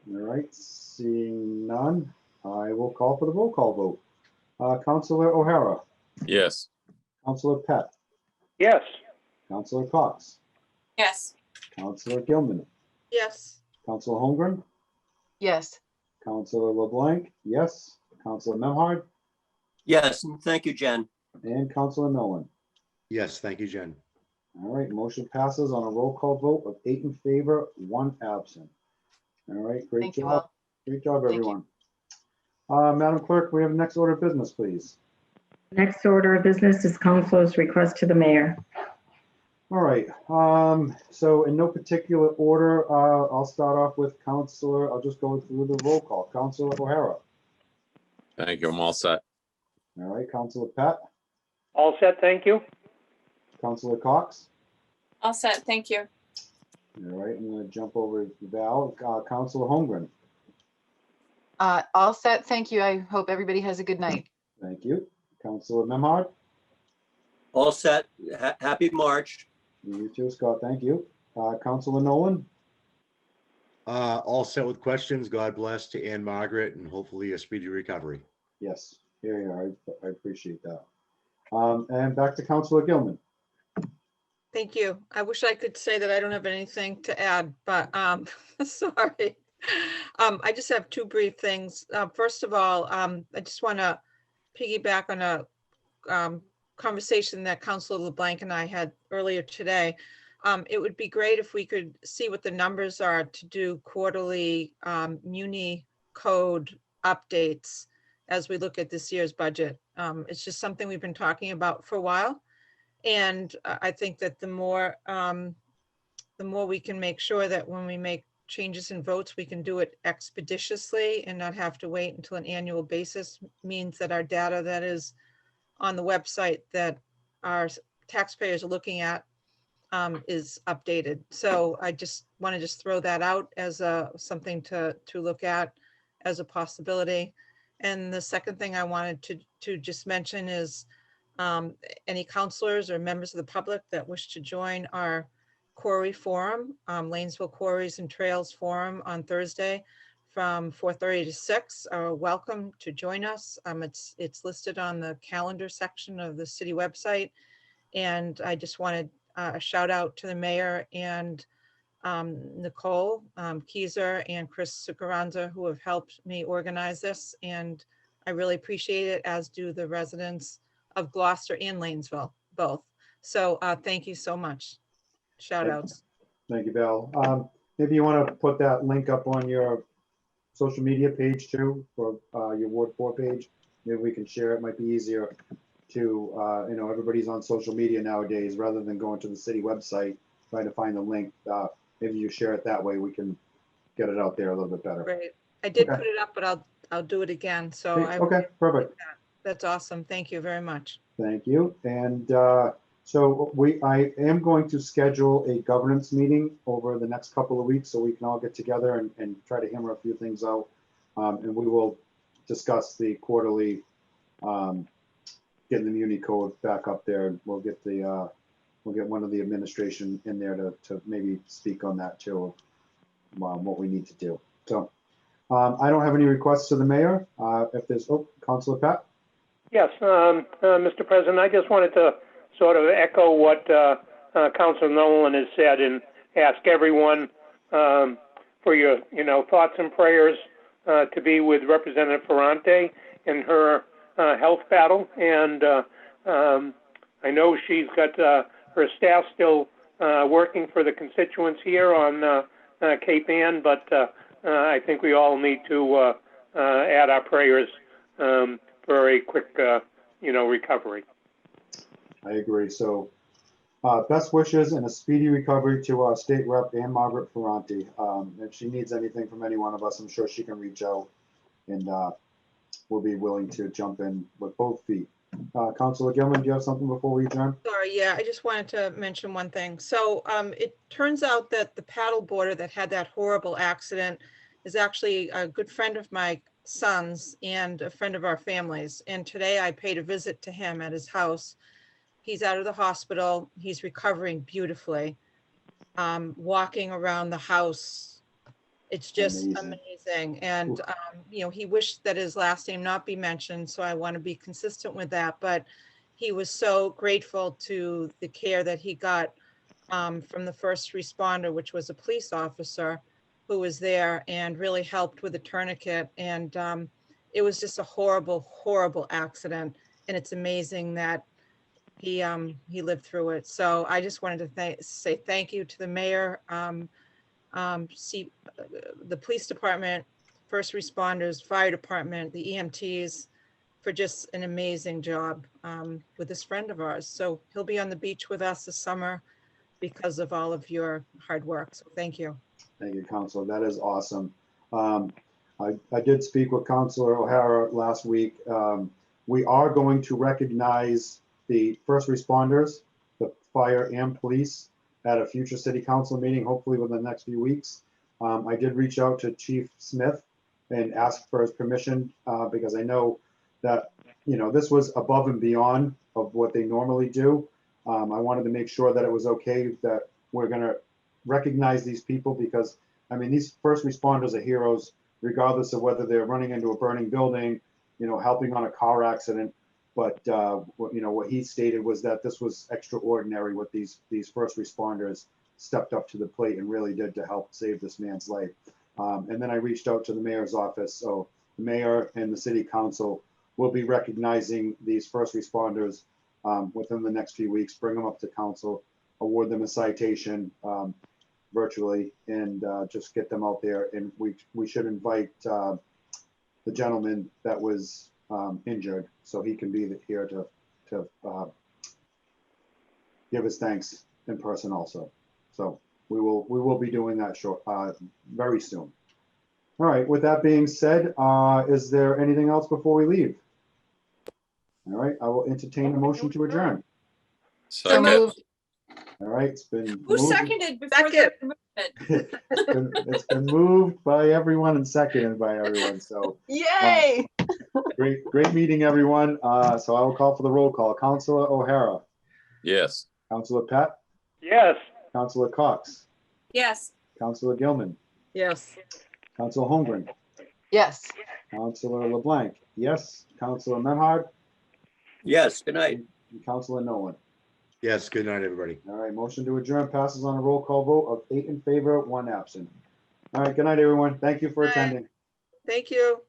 S1: All right, seeing none, I will call for the roll call vote. Councilor O'Hara.
S10: Yes.
S1: Councilor Pett.
S8: Yes.
S1: Counselor Cox,
S11: Yes.
S1: Counselor Gilman,
S12: Yes.
S1: Counselor Holmgren,
S6: Yes.
S1: Counselor LeBlanc, yes, Counselor Memhard,
S10: Yes, and thank you, Jen.
S1: and Counselor Nolan.
S7: Yes, thank you, Jen.
S1: All right, motion passes on a roll call vote of 8 in favor, 1 absent. All right, great
S6: Thank you
S1: job.
S6: all.
S1: Great job,
S6: Thank you.
S1: everyone. Madam Clerk, we have the next order of business, please.
S2: Next order of business is council's request to the mayor.
S1: All right, so in no particular order, I'll start off with Counselor, I'll just go through the roll call. Counselor O'Hara.
S10: Thank you. I'm all set.
S1: All right, Counselor Pat,
S8: All set, thank you.
S1: Counselor Cox.
S11: All set. Thank you.
S1: All right, I'm gonna jump over to Val, Counselor Holmgren.
S6: All set. Thank you. I hope everybody has a good night.
S1: Thank you. Counselor Memhard.
S10: All set. Happy March.
S1: You too, Scott, thank you. Counselor Nolan.
S7: All set with questions. God bless to Ann Margaret and hopefully a speedy recovery.
S1: Yes, here you are. I appreciate that. And back to Counselor Gilman.
S12: Thank you. I wish I could say that I don't have anything to add, but sorry. I just have two brief things. First of all, I just want to piggyback on a conversation that Councilor LeBlanc and I had earlier today. It would be great if we could see what the numbers are to do quarterly muni code updates as we look at this year's budget. It's just something we've been talking about for a while. And I think that the more we can make sure that when we make changes and votes, we can do it expeditiously and not have to wait until an annual basis, means that our data that is on the website that our taxpayers are looking at is updated. So I just want to throw that out as something to look at as a possibility. And the second thing I wanted to just mention is any counselors or members of the public that wish to join our quarry forum, Lanesville Quarries and Trails Forum on Thursday from 4:30 to 6 are welcome to join us. It's listed on the calendar section of the city website. And I just wanted a shout out to the mayor and Nicole Keyser and Chris Sucaranza, who have helped me organize this. And I really appreciate it, as do the residents of Gloucester and Lanesville, both. So thank you so much. Shout outs.
S1: Thank you, Val. Maybe you want to put that link up on your social media page too, for your Ward 4 page. Maybe we can share it. Might be easier to, everybody's on social media nowadays, rather than going to the city website, trying to find the link. Maybe you share it that way. We can get it out there a little bit better.
S12: Great. I did
S1: Okay.
S12: put it up, but I'll do it again. So
S1: Okay, perfect.
S12: That's awesome. Thank you very much.
S1: Thank you. And so I am going to schedule a governance meeting over the next couple of weeks so we can all get together and try to hammer a few things out. And we will discuss the quarterly, getting the muni code back up there. We'll get one of the administration in there to maybe speak on that too, what we need to do. So I don't have any requests to the mayor. If there's, Councilor Pat.
S8: Yes, Mr. President, I just wanted to sort of echo what Councilor Nolan has said and ask everyone for your, thoughts and prayers to be with Representative Ferrante in her health battle. And I know she's got her staff still working for the constituents here on Cape Ann, but I think we all need to add our prayers for a quick, recovery.
S1: I agree. So best wishes and a speedy recovery to our state rep, Ann Margaret Ferrante. If she needs anything from any one of us, I'm sure she can reach out, and we'll be willing to jump in with both feet. Councilor Gilman, do you have something before we adjourn?
S12: Sorry, yeah, I just wanted to mention one thing. So it turns out that the paddle boarder that had that horrible accident is actually a good friend of my son's and a friend of our family's. And today I paid a visit to him at his house. He's out of the hospital. He's recovering beautifully. Walking around the house, it's just amazing. And, he wished that his last name not be mentioned. So I want to be consistent with that. But he was so grateful to the care that he got from the first responder, which was a police officer who was there and really helped with the tourniquet. And it was just a horrible, horrible accident. And it's amazing that he lived through it. So I just wanted to say thank you to the mayor, the police department, first responders, fire department, the EMTs, for just an amazing job with this friend of ours. So he'll be on the beach with us this summer because of all of your hard work. So thank you.
S1: Thank you, Councilor. That is awesome. I did speak with Councilor O'Hara last week. We are going to recognize the first responders, the fire and police, at a future city council meeting, hopefully within the next few weeks. I did reach out to Chief Smith and ask for his permission because I know that, you know, this was above and beyond of what they normally do. I wanted to make sure that it was okay that we're going to recognize these people because, I mean, these first responders are heroes, regardless of whether they're running into a burning building, you know, helping on a car accident. But, you know, what he stated was that this was extraordinary what these first responders stepped up to the plate and really did to help save this man's life. And then I reached out to the mayor's office. So the mayor and the city council will be recognizing these first responders within the next few weeks, bring them up to council, award them a citation virtually, and just get them out there. And we should invite the gentleman that was injured, so he can be here to give his thanks in person also. So we will be doing that very soon. All right, with that being said, is there anything else before we leave? All right, I will entertain a motion to adjourn.
S11: So moved.
S1: All right, it's been
S11: Who
S1: moved.
S11: seconded before the movement?
S1: It's been moved by everyone and seconded by everyone. So
S11: Yay!
S1: great meeting, everyone. So I will call for the roll call. Councilor O'Hara.
S10: Yes.
S1: Councilor Pat.
S8: Yes.
S1: Councilor Cox.
S11: Yes.
S1: Councilor Gilman.
S12: Yes.
S1: Councilor Holmgren.
S6: Yes.
S1: Councilor LeBlanc. Yes. Councilor Memhard.
S10: Yes. Good night.
S1: And Councilor Nolan.
S7: Yes, good night, everybody.
S1: All right, motion to adjourn passes on a roll call vote of 8 in favor, 1 absent. All right, good night, everyone. Thank you for attending.
S12: Thank you.